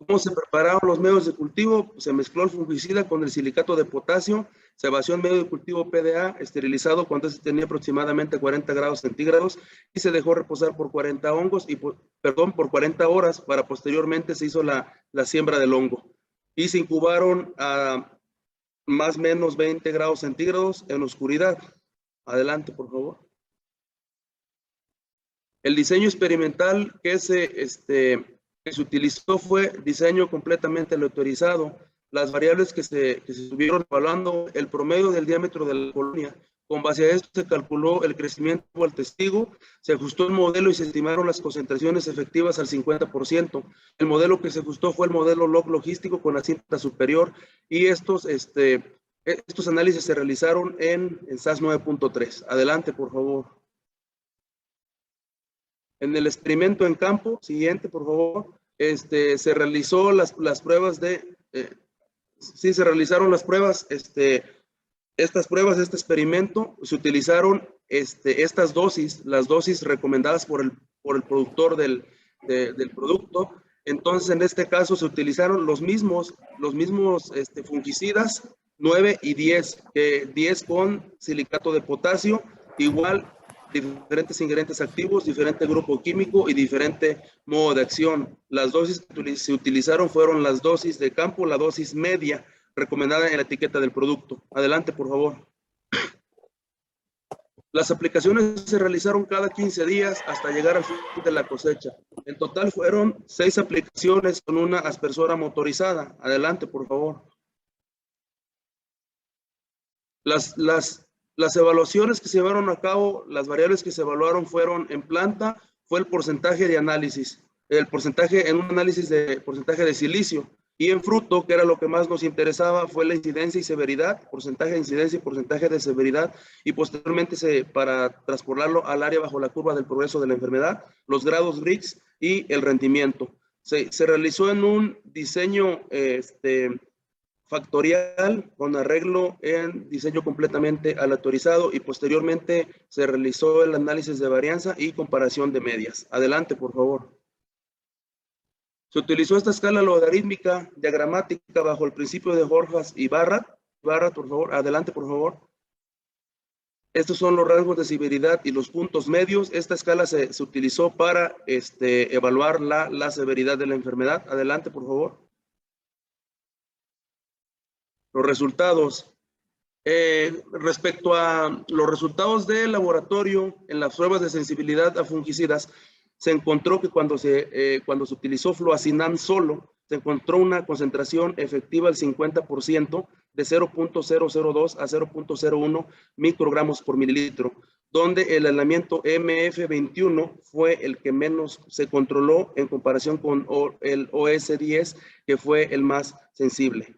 ¿Cómo se prepararon los medios de cultivo? Se mezcló el fungicida con el silicato de potasio, se vació en medio de cultivo PDA esterilizado cuando se tenía aproximadamente 40 grados centígrados y se dejó reposar por 40 horas para posteriormente se hizo la siembra del hongo. Y se incubaron a más o menos 20 grados centígrados en oscuridad. Adelante, por favor. El diseño experimental que se utilizó fue diseño completamente aleatorizado. Las variables que se estuvieron evaluando, el promedio del diámetro de la colonia Con base a esto se calculó el crecimiento al testigo, se ajustó el modelo y se estimaron las concentraciones efectivas al 50%. El modelo que se ajustó fue el modelo log logístico con la cinta superior y estos análisis se realizaron en SAS 9.3. Adelante, por favor. En el experimento en campo, siguiente, por favor, se realizó las pruebas de... sí, se realizaron las pruebas, estas pruebas, este experimento, se utilizaron estas dosis, las dosis recomendadas por el productor del producto. Entonces, en este caso, se utilizaron los mismos fungicidas, 9 y 10, 10 con silicato de potasio, igual, diferentes ingredientes activos, diferente grupo químico y diferente modo de acción. Las dosis que se utilizaron fueron las dosis de campo, la dosis media, recomendada en la etiqueta del producto. Adelante, por favor. Las aplicaciones se realizaron cada 15 días hasta llegar al fin de la cosecha. En total fueron 6 aplicaciones con una aspersora motorizada. Adelante, por favor. Las evaluaciones que se llevaron a cabo, las variables que se evaluaron fueron en planta, fue el porcentaje de análisis, el porcentaje en un análisis de porcentaje de silicio. Y en fruto, que era lo que más nos interesaba, fue la incidencia y severidad, porcentaje de incidencia y porcentaje de severidad, y posteriormente para transportarlo al área bajo la curva del progreso de la enfermedad, los grados Briggs y el rendimiento. Se realizó en un diseño factorial con arreglo en diseño completamente aleatorizado y posteriormente se realizó el análisis de varianza y comparación de medias. Adelante, por favor. Se utilizó esta escala logarítmica diagramática bajo el principio de Horvath y Barratt. Barratt, por favor, adelante, por favor. Estos son los rasgos de severidad y los puntos medios. Esta escala se utilizó para evaluar la severidad de la enfermedad. Adelante, por favor. Los resultados. Respecto a los resultados del laboratorio en las pruebas de sensibilidad a fungicidas, se encontró que cuando se utilizó fluacinam solo, se encontró una concentración efectiva del 50% de 0.002 a 0.01 microgramos por mililitro, donde el aislamiento MF21 fue el que menos se controló en comparación con el OS10, que fue el más sensible.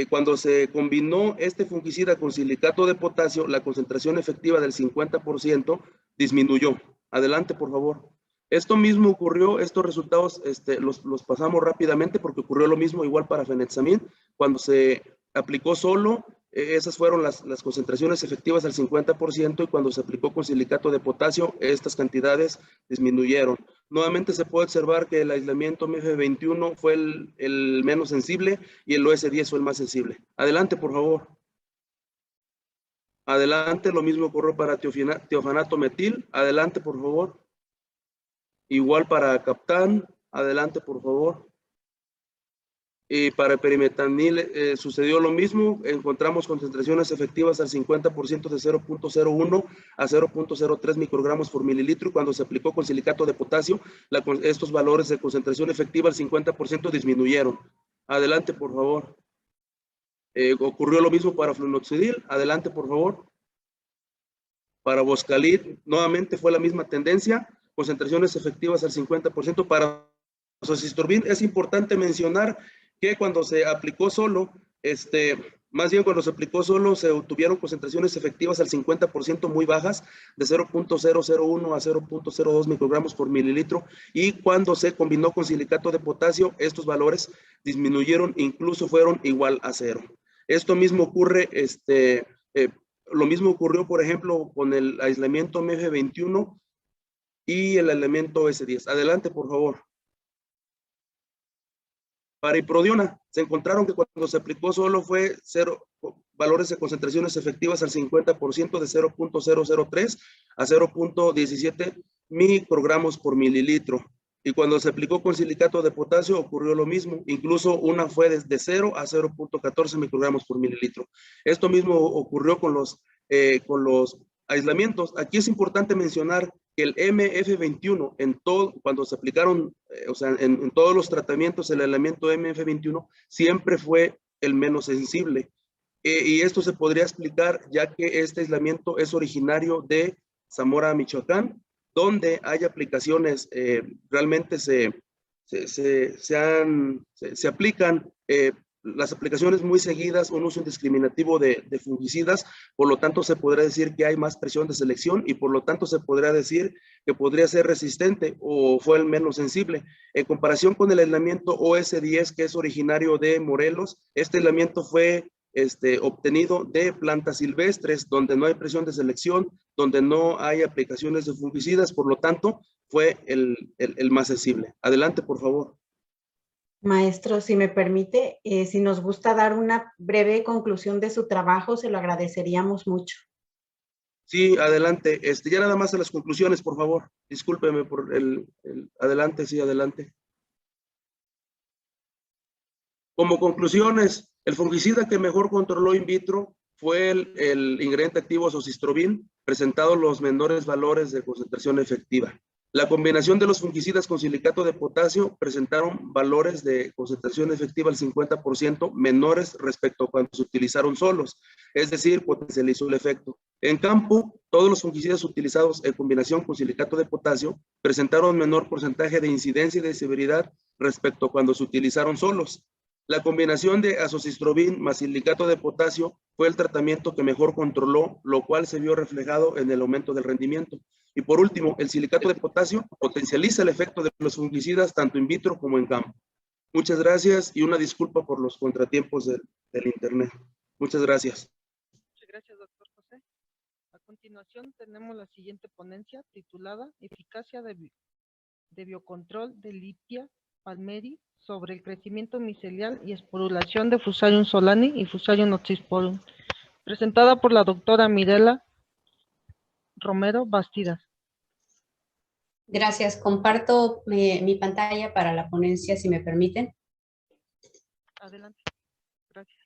Cuando se combinó este fungicida con silicato de potasio, la concentración efectiva del 50% disminuyó. Adelante, por favor. Esto mismo ocurrió, estos resultados los pasamos rápidamente porque ocurrió lo mismo igual para fenhexamine. Cuando se aplicó solo, esas fueron las concentraciones efectivas al 50%, y cuando se aplicó con silicato de potasio, estas cantidades disminuyeron. Nuevamente se puede observar que el aislamiento MF21 fue el menos sensible y el OS10 fue el más sensible. Adelante, por favor. Adelante, lo mismo ocurrió para tiofanato metil. Adelante, por favor. Igual para Captan, adelante por favor. Y para perimetanil sucedió lo mismo, encontramos concentraciones efectivas al 50% de 0.01 a 0.03 microgramos por mililitro, y cuando se aplicó con silicato de potasio, estos valores de concentración efectiva al 50% disminuyeron. Adelante por favor. Ocurrió lo mismo para flunoxidil, adelante por favor. Para Boscalid, nuevamente fue la misma tendencia, concentraciones efectivas al 50%. Para Azoxystrobin es importante mencionar que cuando se aplicó solo, más bien cuando se aplicó solo, se obtuvieron concentraciones efectivas al 50% muy bajas, de 0.001 a 0.02 microgramos por mililitro, y cuando se combinó con silicato de potasio, estos valores disminuyeron, incluso fueron igual a 0. Esto mismo ocurre, lo mismo ocurrió, por ejemplo, con el aislamiento MF21 y el elemento S10. Adelante, por favor. Para iprodiona, se encontraron que cuando se aplicó solo fue 0, valores de concentraciones efectivas al 50% de 0.003 a 0.17 microgramos por mililitro. Y cuando se aplicó con silicato de potasio ocurrió lo mismo, incluso una fue desde 0 a 0.14 microgramos por mililitro. Esto mismo ocurrió con los aislamientos. Aquí es importante mencionar que el MF21, cuando se aplicaron, en todos los tratamientos, el aislamiento MF21 siempre fue el menos sensible. y esto se podría explicar ya que este aislamiento es originario de Zamora, Michoacán, donde hay aplicaciones, realmente se aplican las aplicaciones muy seguidas, un uso indiscriminativo de fungicidas, por lo tanto se podría decir que hay más presión de selección y por lo tanto se podría decir que podría ser resistente o fue el menos sensible. En comparación con el aislamiento OS10, que es originario de Morelos, este aislamiento fue obtenido de plantas silvestres, donde no hay presión de selección, donde no hay aplicaciones de fungicidas, por lo tanto, fue el más sensible. Adelante, por favor. Maestro, si me permite, si nos gusta dar una breve conclusión de su trabajo, se lo agradeceríamos mucho. Sí, adelante. Ya nada más a las conclusiones, por favor. Discúlpeme por adelante, sí, adelante. Como conclusiones, el fungicida que mejor controló in vitro fue el ingrediente activo azocistrobin, presentado los menores valores de concentración efectiva. La combinación de los fungicidas con silicato de potasio presentaron valores de concentración efectiva al 50% menores respecto a cuando se utilizaron solos, es decir, potencializó el efecto. En campo, todos los fungicidas utilizados en combinación con silicato de potasio presentaron menor porcentaje de incidencia y de severidad respecto a cuando se utilizaron solos. La combinación de azocistrobin más silicato de potasio fue el tratamiento que mejor controló, lo cual se vio reflejado en el aumento del rendimiento. Y por último, el silicato de potasio potencializa el efecto de los fungicidas tanto in vitro como en campo. Muchas gracias y una disculpa por los contratiempos del internet. Muchas gracias. Muchas gracias, doctor José. A continuación tenemos la siguiente ponencia titulada Eficacia de biocontrol de Lipia palmeri sobre el crecimiento micelial y esporulación de Fusarium solani y Fusarium oxysporum, presentada por la doctora Mirela Romero Bastidas. Gracias. Comparto mi pantalla para la ponencia, si me permiten. Adelante. Gracias.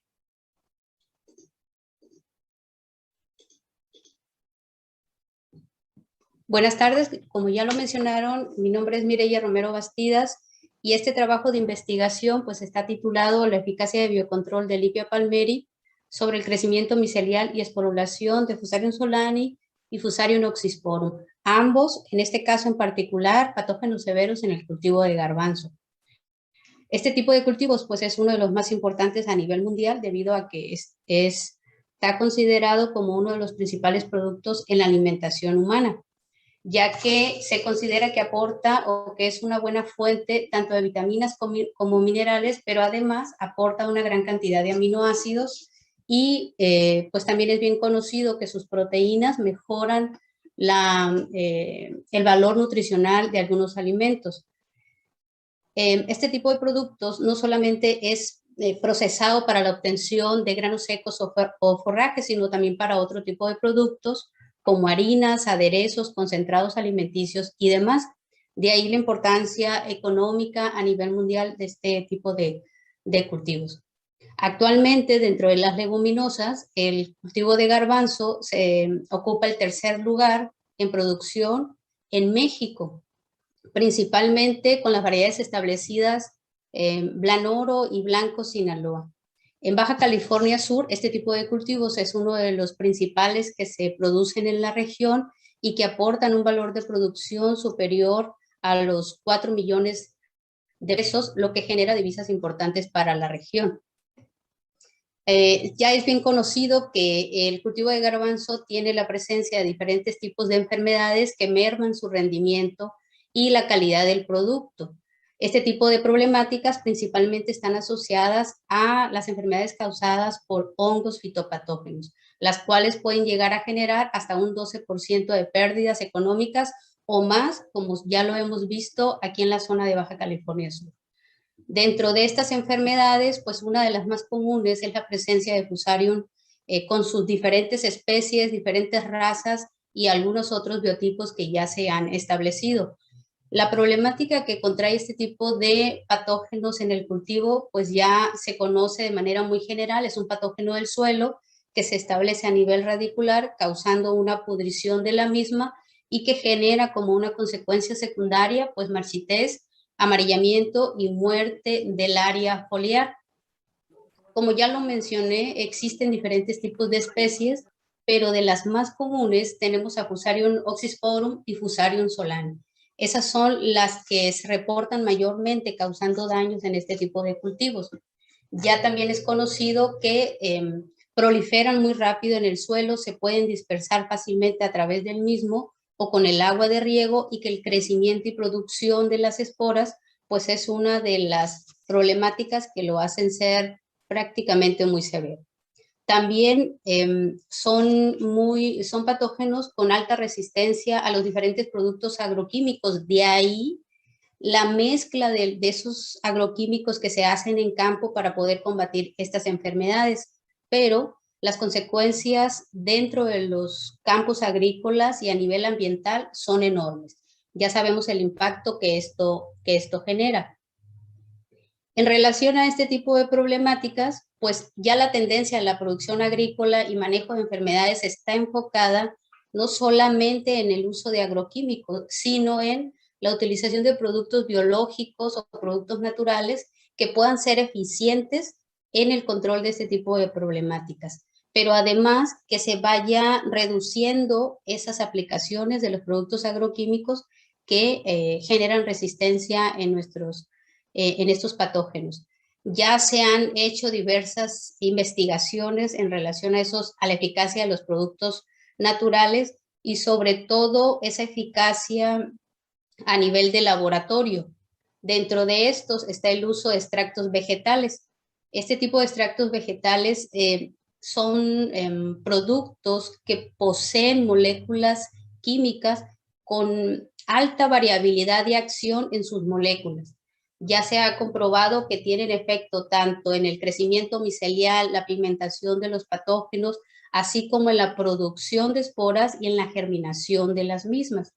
Buenas tardes. Como ya lo mencionaron, mi nombre es Mireya Romero Bastidas y este trabajo de investigación pues está titulado La eficacia de biocontrol de Lipia palmeri sobre el crecimiento micelial y esporulación de Fusarium solani y Fusarium oxysporum, ambos, en este caso en particular, patógenos severos en el cultivo de garbanzo. Este tipo de cultivos pues es uno de los más importantes a nivel mundial debido a que está considerado como uno de los principales productos en la alimentación humana, ya que se considera que aporta o que es una buena fuente tanto de vitaminas como minerales, pero además aporta una gran cantidad de aminoácidos y pues también es bien conocido que sus proteínas mejoran el valor nutricional de algunos alimentos. Este tipo de productos no solamente es procesado para la obtención de granos secos o forrajes, sino también para otro tipo de productos como harinas, aderezos, concentrados alimenticios y demás. De ahí la importancia económica a nivel mundial de este tipo de cultivos. Actualmente, dentro de las leguminosas, el cultivo de garbanzo ocupa el tercer lugar en producción en México, principalmente con las variedades establecidas Blanoro y Blanco Sinaloa. En Baja California Sur, este tipo de cultivos es uno de los principales que se producen en la región y que aportan un valor de producción superior a los 4 millones de pesos, lo que genera divisas importantes para la región. Ya es bien conocido que el cultivo de garbanzo tiene la presencia de diferentes tipos de enfermedades que merman su rendimiento y la calidad del producto. Este tipo de problemáticas principalmente están asociadas a las enfermedades causadas por hongos fitopatógenos, las cuales pueden llegar a generar hasta un 12% de pérdidas económicas o más, como ya lo hemos visto aquí en la zona de Baja California Sur. Dentro de estas enfermedades, pues una de las más comunes es la presencia de Fusarium con sus diferentes especies, diferentes razas y algunos otros biotipos que ya se han establecido. La problemática que contrae este tipo de patógenos en el cultivo, pues ya se conoce de manera muy general, es un patógeno del suelo que se establece a nivel radicular, causando una pudrición de la misma y que genera como una consecuencia secundaria, pues marchitez, amarillamiento y muerte del área foliar. como ya lo mencioné, existen diferentes tipos de especies, pero de las más comunes tenemos a Fusarium oxysporum y Fusarium solani. Esas son las que se reportan mayormente causando daños en este tipo de cultivos. Ya también es conocido que proliferan muy rápido en el suelo, se pueden dispersar fácilmente a través del mismo o con el agua de riego, y que el crecimiento y producción de las esporas pues es una de las problemáticas que lo hacen ser prácticamente muy severo. También son patógenos con alta resistencia a los diferentes productos agroquímicos. De ahí la mezcla de esos agroquímicos que se hacen en campo para poder combatir estas enfermedades. Pero las consecuencias dentro de los campos agrícolas y a nivel ambiental son enormes. Ya sabemos el impacto que esto genera. En relación a este tipo de problemáticas, pues ya la tendencia a la producción agrícola y manejo de enfermedades está enfocada no solamente en el uso de agroquímicos, sino en la utilización de productos biológicos o productos naturales que puedan ser eficientes en el control de este tipo de problemáticas. Pero además que se vaya reduciendo esas aplicaciones de los productos agroquímicos que generan resistencia en estos patógenos. Ya se han hecho diversas investigaciones en relación a la eficacia de los productos naturales y sobre todo esa eficacia a nivel de laboratorio. Dentro de estos está el uso de extractos vegetales. Este tipo de extractos vegetales son productos que poseen moléculas químicas con alta variabilidad de acción en sus moléculas. Ya se ha comprobado que tienen efecto tanto en el crecimiento micelial, la pigmentación de los patógenos, así como en la producción de esporas y en la germinación de las mismas.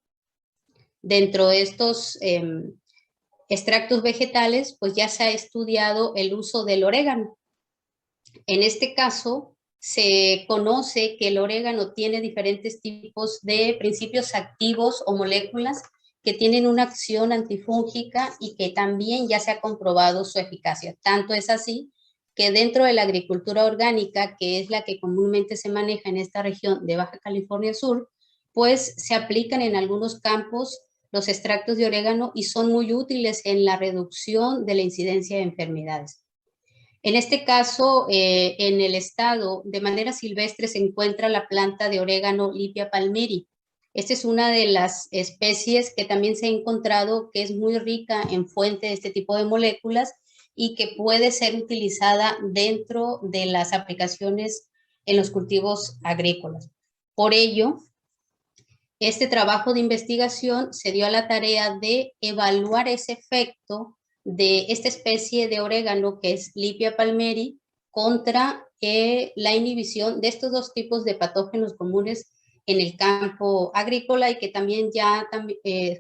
Dentro de estos extractos vegetales, pues ya se ha estudiado el uso del orégano. En este caso, se conoce que el orégano tiene diferentes tipos de principios activos o moléculas que tienen una acción antifúngica y que también ya se ha comprobado su eficacia. Tanto es así que dentro de la agricultura orgánica, que es la que comúnmente se maneja en esta región de Baja California Sur, pues se aplican en algunos campos los extractos de orégano y son muy útiles en la reducción de la incidencia de enfermedades. En este caso, en el estado, de manera silvestre se encuentra la planta de orégano Lipia palmeri. Esta es una de las especies que también se ha encontrado que es muy rica en fuente de este tipo de moléculas y que puede ser utilizada dentro de las aplicaciones en los cultivos agrícolas. Por ello, este trabajo de investigación se dio a la tarea de evaluar ese efecto de esta especie de orégano que es Lipia palmeri contra la inhibición de estos dos tipos de patógenos comunes en el campo agrícola y que también ya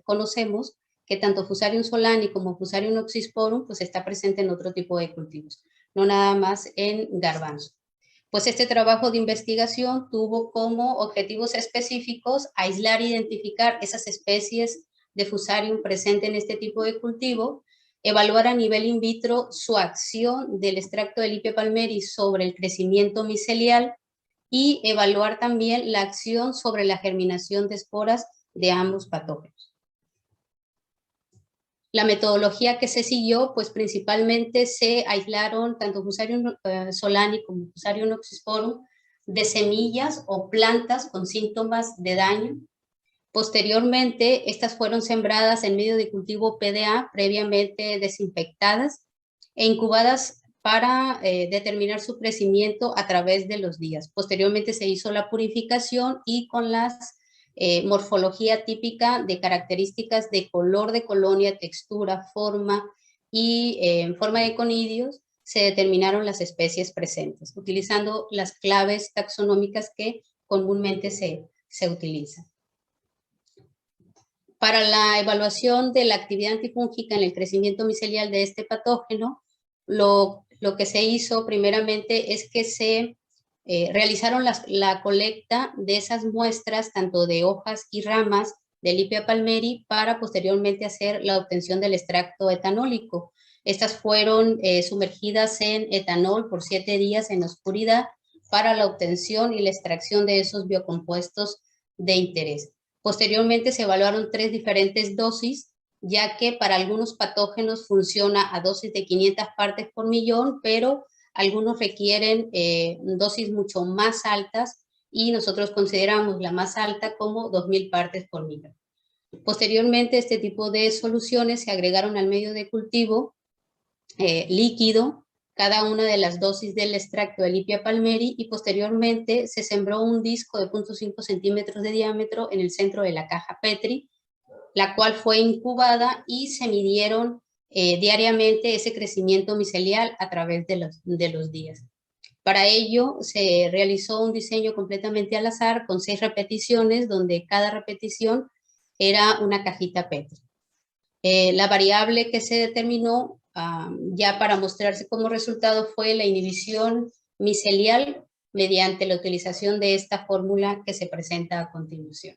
conocemos que tanto Fusarium solani como Fusarium oxysporum pues está presente en otro tipo de cultivos, no nada más en garbanzo. Pues este trabajo de investigación tuvo como objetivos específicos aislar e identificar esas especies de Fusarium presentes en este tipo de cultivo, evaluar a nivel in vitro su acción del extracto de Lipia palmeri sobre el crecimiento micelial y evaluar también la acción sobre la germinación de esporas de ambos patógenos. La metodología que se siguió, pues principalmente se aislaron tanto Fusarium solani como Fusarium oxysporum de semillas o plantas con síntomas de daño. Posteriormente, estas fueron sembradas en medio de cultivo PDA previamente desinfectadas e incubadas para determinar su crecimiento a través de los días. Posteriormente se hizo la purificación y con las morfología típica de características de color de colonia, textura, forma y forma de conidios, se determinaron las especies presentes, utilizando las claves taxonómicas que comúnmente se utilizan. Para la evaluación de la actividad antifúngica en el crecimiento micelial de este patógeno, lo que se hizo primeramente es que se realizaron la colecta de esas muestras, tanto de hojas y ramas, de Lipia palmeri para posteriormente hacer la obtención del extracto etanólico. Estas fueron sumergidas en etanol por 7 días en la oscuridad para la obtención y la extracción de esos biocompuestos de interés. Posteriormente se evaluaron 3 diferentes dosis, ya que para algunos patógenos funciona a dosis de 500 partes por millón, pero algunos requieren dosis mucho más altas y nosotros consideramos la más alta como 2000 partes por millón. Posteriormente, este tipo de soluciones se agregaron al medio de cultivo líquido, cada una de las dosis del extracto de Lipia palmeri, y posteriormente se sembró un disco de 0.5 centímetros de diámetro en el centro de la caja Petri, la cual fue incubada y se midieron diariamente ese crecimiento micelial a través de los días. Para ello se realizó un diseño completamente al azar con 6 repeticiones, donde cada repetición era una cajita Petri. La variable que se determinó ya para mostrarse como resultado fue la inhibición micelial mediante la utilización de esta fórmula que se presenta a continuación.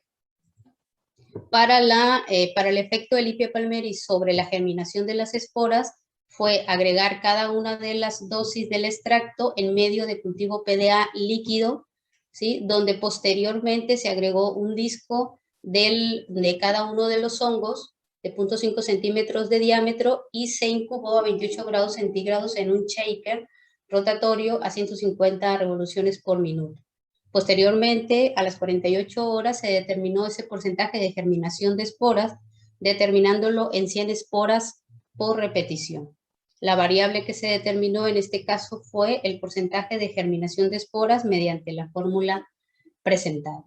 Para el efecto de Lipia palmeri sobre la germinación de las esporas, fue agregar cada una de las dosis del extracto en medio de cultivo PDA líquido, ¿sí? Donde posteriormente se agregó un disco de cada uno de los hongos de 0.5 centímetros de diámetro y se incubó a 28 grados centígrados en un shaker rotatorio a 150 revoluciones por minuto. Posteriormente, a las 48 horas, se determinó ese porcentaje de germinación de esporas, determinándolo en 100 esporas por repetición. La variable que se determinó en este caso fue el porcentaje de germinación de esporas mediante la fórmula presentada.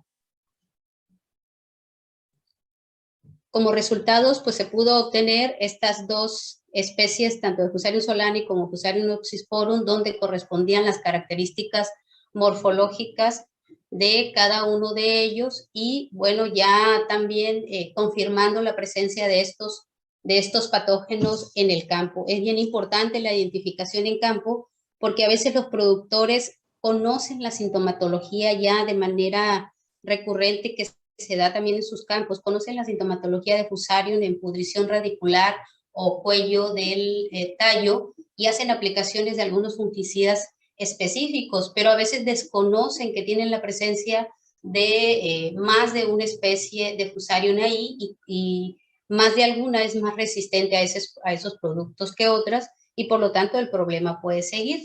Como resultados, pues se pudo obtener estas 2 especies, tanto de Fusarium solani como Fusarium oxysporum, donde correspondían las características morfológicas de cada uno de ellos y, bueno, ya también confirmando la presencia de estos patógenos en el campo. Es bien importante la identificación en campo porque a veces los productores conocen la sintomatología ya de manera recurrente que se da también en sus campos, conocen la sintomatología de Fusarium en pudrición radicular o cuello del tallo y hacen aplicaciones de algunos fungicidas específicos, pero a veces desconocen que tienen la presencia de más de una especie de Fusarium ahí y más de alguna es más resistente a esos productos que otras y por lo tanto el problema puede seguir.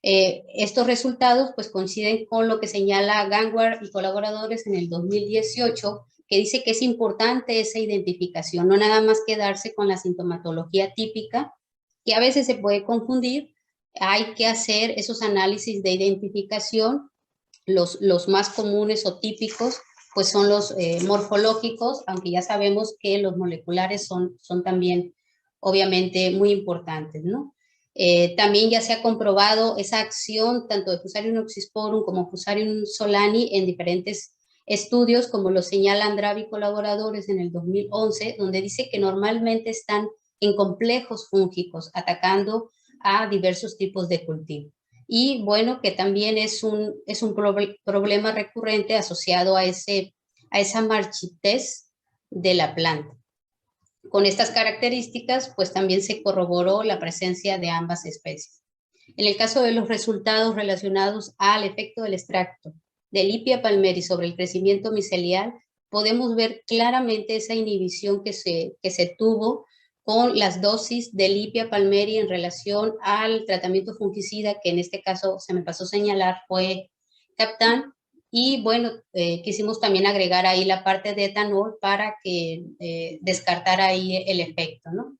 Estos resultados pues coinciden con lo que señala Gangwar y colaboradores en el 2018, que dice que es importante esa identificación, no nada más quedarse con la sintomatología típica, que a veces se puede confundir. Hay que hacer esos análisis de identificación, los más comunes o típicos, pues son los morfológicos, aunque ya sabemos que los moleculares son también obviamente muy importantes, ¿no? También ya se ha comprobado esa acción tanto de Fusarium oxysporum como Fusarium solani en diferentes estudios, como lo señala Andrabi y colaboradores en el 2011, donde dice que normalmente están en complejos fúngicos atacando a diversos tipos de cultivo. Y bueno, que también es un problema recurrente asociado a esa marchitez de la planta. Con estas características, pues también se corroboró la presencia de ambas especies. En el caso de los resultados relacionados al efecto del extracto de Lipia palmeri sobre el crecimiento micelial, podemos ver claramente esa inhibición que se tuvo con las dosis de Lipia palmeri en relación al tratamiento fungicida, que en este caso se me pasó a señalar fue Captan. Y bueno, quisimos también agregar ahí la parte de etanol para que descartara ahí el efecto, ¿no?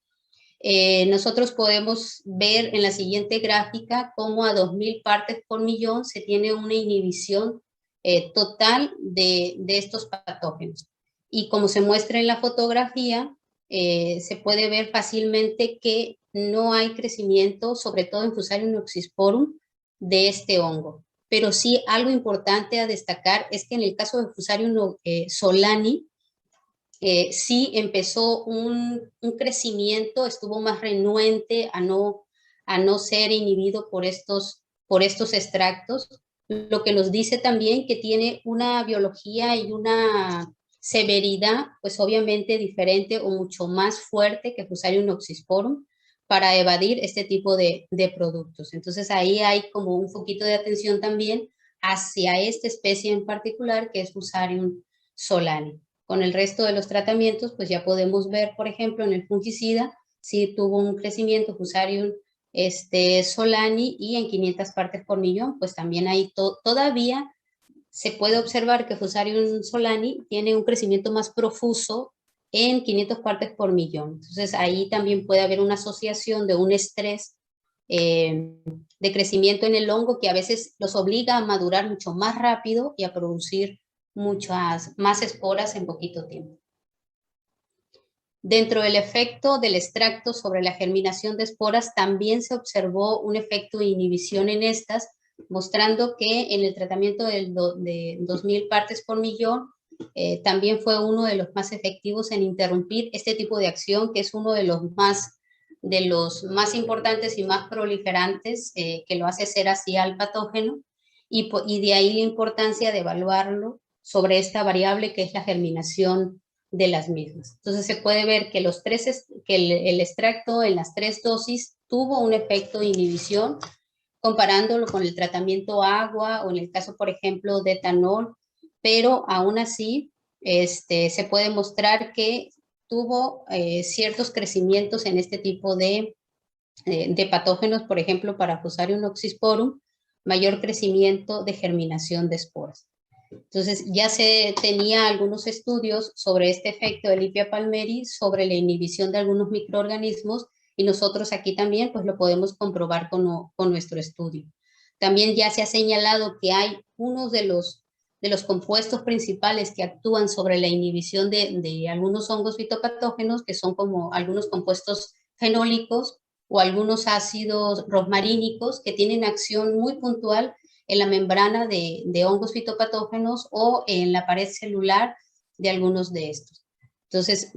Nosotros podemos ver en la siguiente gráfica cómo a 2000 partes por millón se tiene una inhibición total de estos patógenos. Y como se muestra en la fotografía, se puede ver fácilmente que no hay crecimiento, sobre todo en Fusarium oxysporum, de este hongo. Pero sí, algo importante a destacar es que en el caso de Fusarium solani, sí empezó un crecimiento, estuvo más renuente a no ser inhibido por estos extractos, lo que nos dice también que tiene una biología y una severidad, pues obviamente diferente o mucho más fuerte que Fusarium oxysporum para evadir este tipo de productos. Entonces ahí hay como un foquito de atención también hacia esta especie en particular, que es Fusarium solani. Con el resto de los tratamientos, pues ya podemos ver, por ejemplo, en el fungicida, si tuvo un crecimiento Fusarium solani, y en 500 partes por millón, pues también ahí todavía se puede observar que Fusarium solani tiene un crecimiento más profuso en 500 partes por millón. Entonces ahí también puede haber una asociación de un estrés de crecimiento en el hongo que a veces los obliga a madurar mucho más rápido y a producir muchas más esporas en poquito tiempo. Dentro del efecto del extracto sobre la germinación de esporas, también se observó un efecto de inhibición en estas, mostrando que en el tratamiento de 2000 partes por millón también fue uno de los más efectivos en interrumpir este tipo de acción, que es uno de los más importantes y más proliferantes, que lo hace ser así al patógeno, y de ahí la importancia de evaluarlo sobre esta variable que es la germinación de las mismas. Entonces se puede ver que el extracto en las 3 dosis tuvo un efecto de inhibición, comparándolo con el tratamiento agua o en el caso, por ejemplo, de etanol, pero aún así se puede mostrar que tuvo ciertos crecimientos en este tipo de patógenos, por ejemplo, para Fusarium oxysporum, mayor crecimiento de germinación de esporas. Entonces ya se tenía algunos estudios sobre este efecto de Lipia palmeri, sobre la inhibición de algunos microorganismos, y nosotros aquí también pues lo podemos comprobar con nuestro estudio. También ya se ha señalado que hay unos de los compuestos principales que actúan sobre la inhibición de algunos hongos fitopatógenos, que son como algunos compuestos fenólicos o algunos ácidos rosmarínicos que tienen acción muy puntual en la membrana de hongos fitopatógenos o en la pared celular de algunos de estos. Entonces,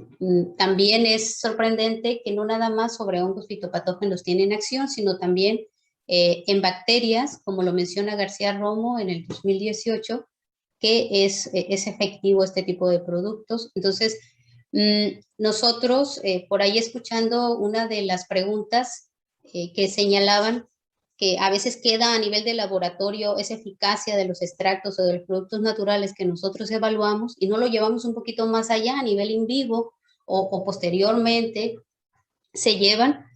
también es sorprendente que no nada más sobre hongos fitopatógenos tienen acción, sino también en bacterias, como lo menciona García Romo en el 2018, que es efectivo este tipo de productos. Entonces, nosotros, por ahí escuchando una de las preguntas que señalaban que a veces queda a nivel de laboratorio esa eficacia de los extractos o de los productos naturales que nosotros evaluamos y no lo llevamos un poquito más allá a nivel in vivo o posteriormente se llevan.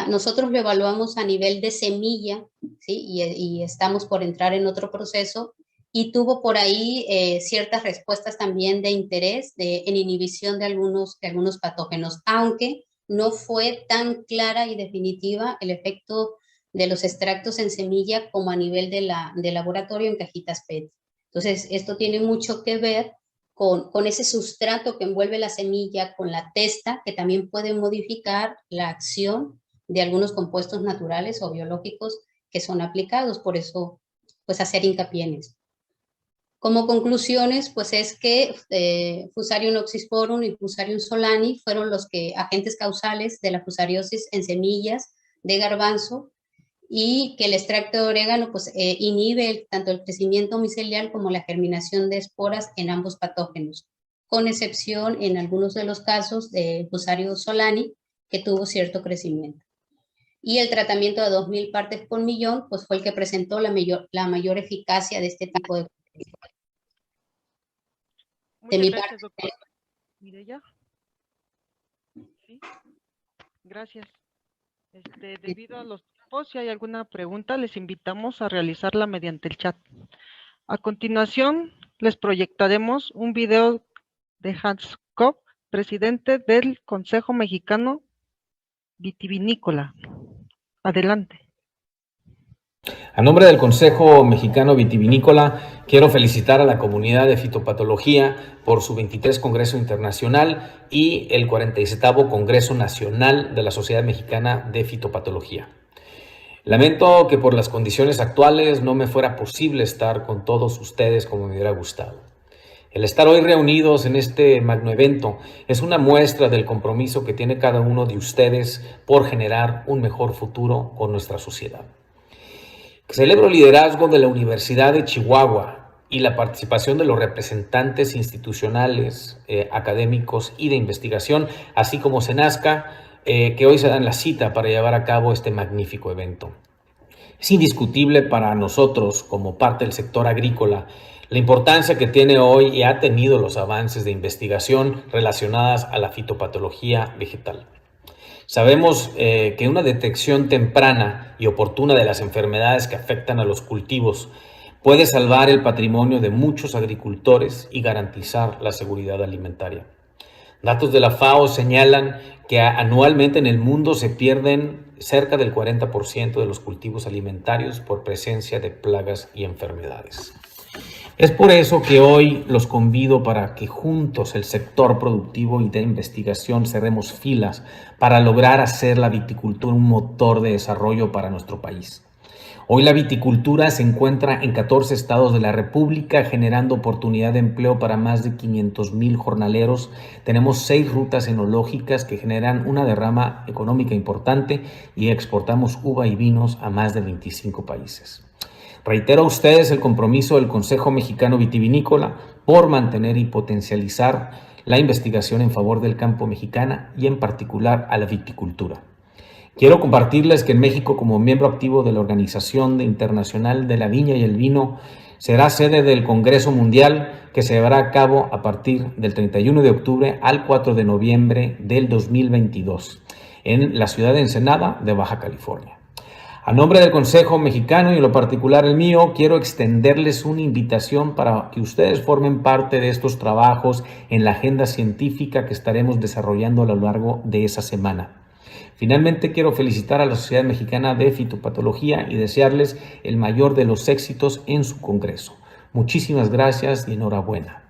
Nosotros lo evaluamos a nivel de semilla, ¿sí? y estamos por entrar en otro proceso y tuvo por ahí ciertas respuestas también de interés en inhibición de algunos patógenos, aunque no fue tan clara y definitiva el efecto de los extractos en semilla como a nivel de laboratorio en cajitas PET. Entonces, esto tiene mucho que ver con ese sustrato que envuelve la semilla, con la testa, que también puede modificar la acción de algunos compuestos naturales o biológicos que son aplicados. Por eso, pues, hacer hincapié en eso. Como conclusiones, pues es que Fusarium oxysporum y Fusarium solani fueron los agentes causales de la fusariosis en semillas de garbanzo, y que el extracto de orégano pues, inhibe tanto el crecimiento micelial como la germinación de esporas en ambos patógenos, con excepción en algunos de los casos de Fusarium solani, que tuvo cierto crecimiento. Y el tratamiento de 2000 partes por millón pues, fue el que presentó la mayor eficacia de este tipo de productos. Muchas gracias, doctora Mireya. ¿Sí? Gracias. Debido a los tiempos, si hay alguna pregunta, les invitamos a realizarla mediante el chat. A continuación, les proyectaremos un video de Hans Kopp, presidente del Consejo Mexicano Vitivinícola. Adelante. A nombre del Consejo Mexicano Vitivinícola, quiero felicitar a la comunidad de fitopatología por su 23 Congreso Internacional y el 47º Congreso Nacional de la Sociedad Mexicana de Fitopatología. Lamento que por las condiciones actuales no me fuera posible estar con todos ustedes como me hubiera gustado. El estar hoy reunidos en este magno evento es una muestra del compromiso que tiene cada uno de ustedes por generar un mejor futuro con nuestra sociedad. Celebro el liderazgo de la Universidad de Chihuahua, y la participación de los representantes institucionales, académicos y de investigación, así como SENASCA, que hoy se dan la cita para llevar a cabo este magnífico evento. Es indiscutible para nosotros, como parte del sector agrícola, la importancia que tiene hoy y ha tenido los avances de investigación relacionadas a la fitopatología vegetal. Sabemos que una detección temprana y oportuna de las enfermedades que afectan a los cultivos puede salvar el patrimonio de muchos agricultores y garantizar la seguridad alimentaria. Datos de la FAO señalan que anualmente en el mundo se pierden cerca del 40% de los cultivos alimentarios por presencia de plagas y enfermedades. Es por eso que hoy los convido para que juntos el sector productivo y de investigación cerremos filas para lograr hacer la viticultura un motor de desarrollo para nuestro país. Hoy la viticultura se encuentra en 14 estados de la República, generando oportunidad de empleo para más de 500,000 jornaleros. Tenemos 6 rutas enológicas que generan una derrama económica importante y exportamos uva y vinos a más de 25 países. Reitero a ustedes el compromiso del Consejo Mexicano Vitivinícola por mantener y potencializar la investigación en favor del campo mexicano y en particular a la viticultura. Quiero compartirles que en México, como miembro activo de la Organización Internacional de la Viña y el Vino, será sede del Congreso Mundial que se llevará a cabo a partir del 31 de octubre al 4 de noviembre del 2022 en la ciudad de Ensenada, de Baja California. A nombre del Consejo Mexicano y en lo particular el mío, quiero extenderles una invitación para que ustedes formen parte de estos trabajos en la agenda científica que estaremos desarrollando a lo largo de esa semana. Finalmente, quiero felicitar a la Sociedad Mexicana de Fitopatología y desearles el mayor de los éxitos en su congreso. Muchísimas gracias y enhorabuena.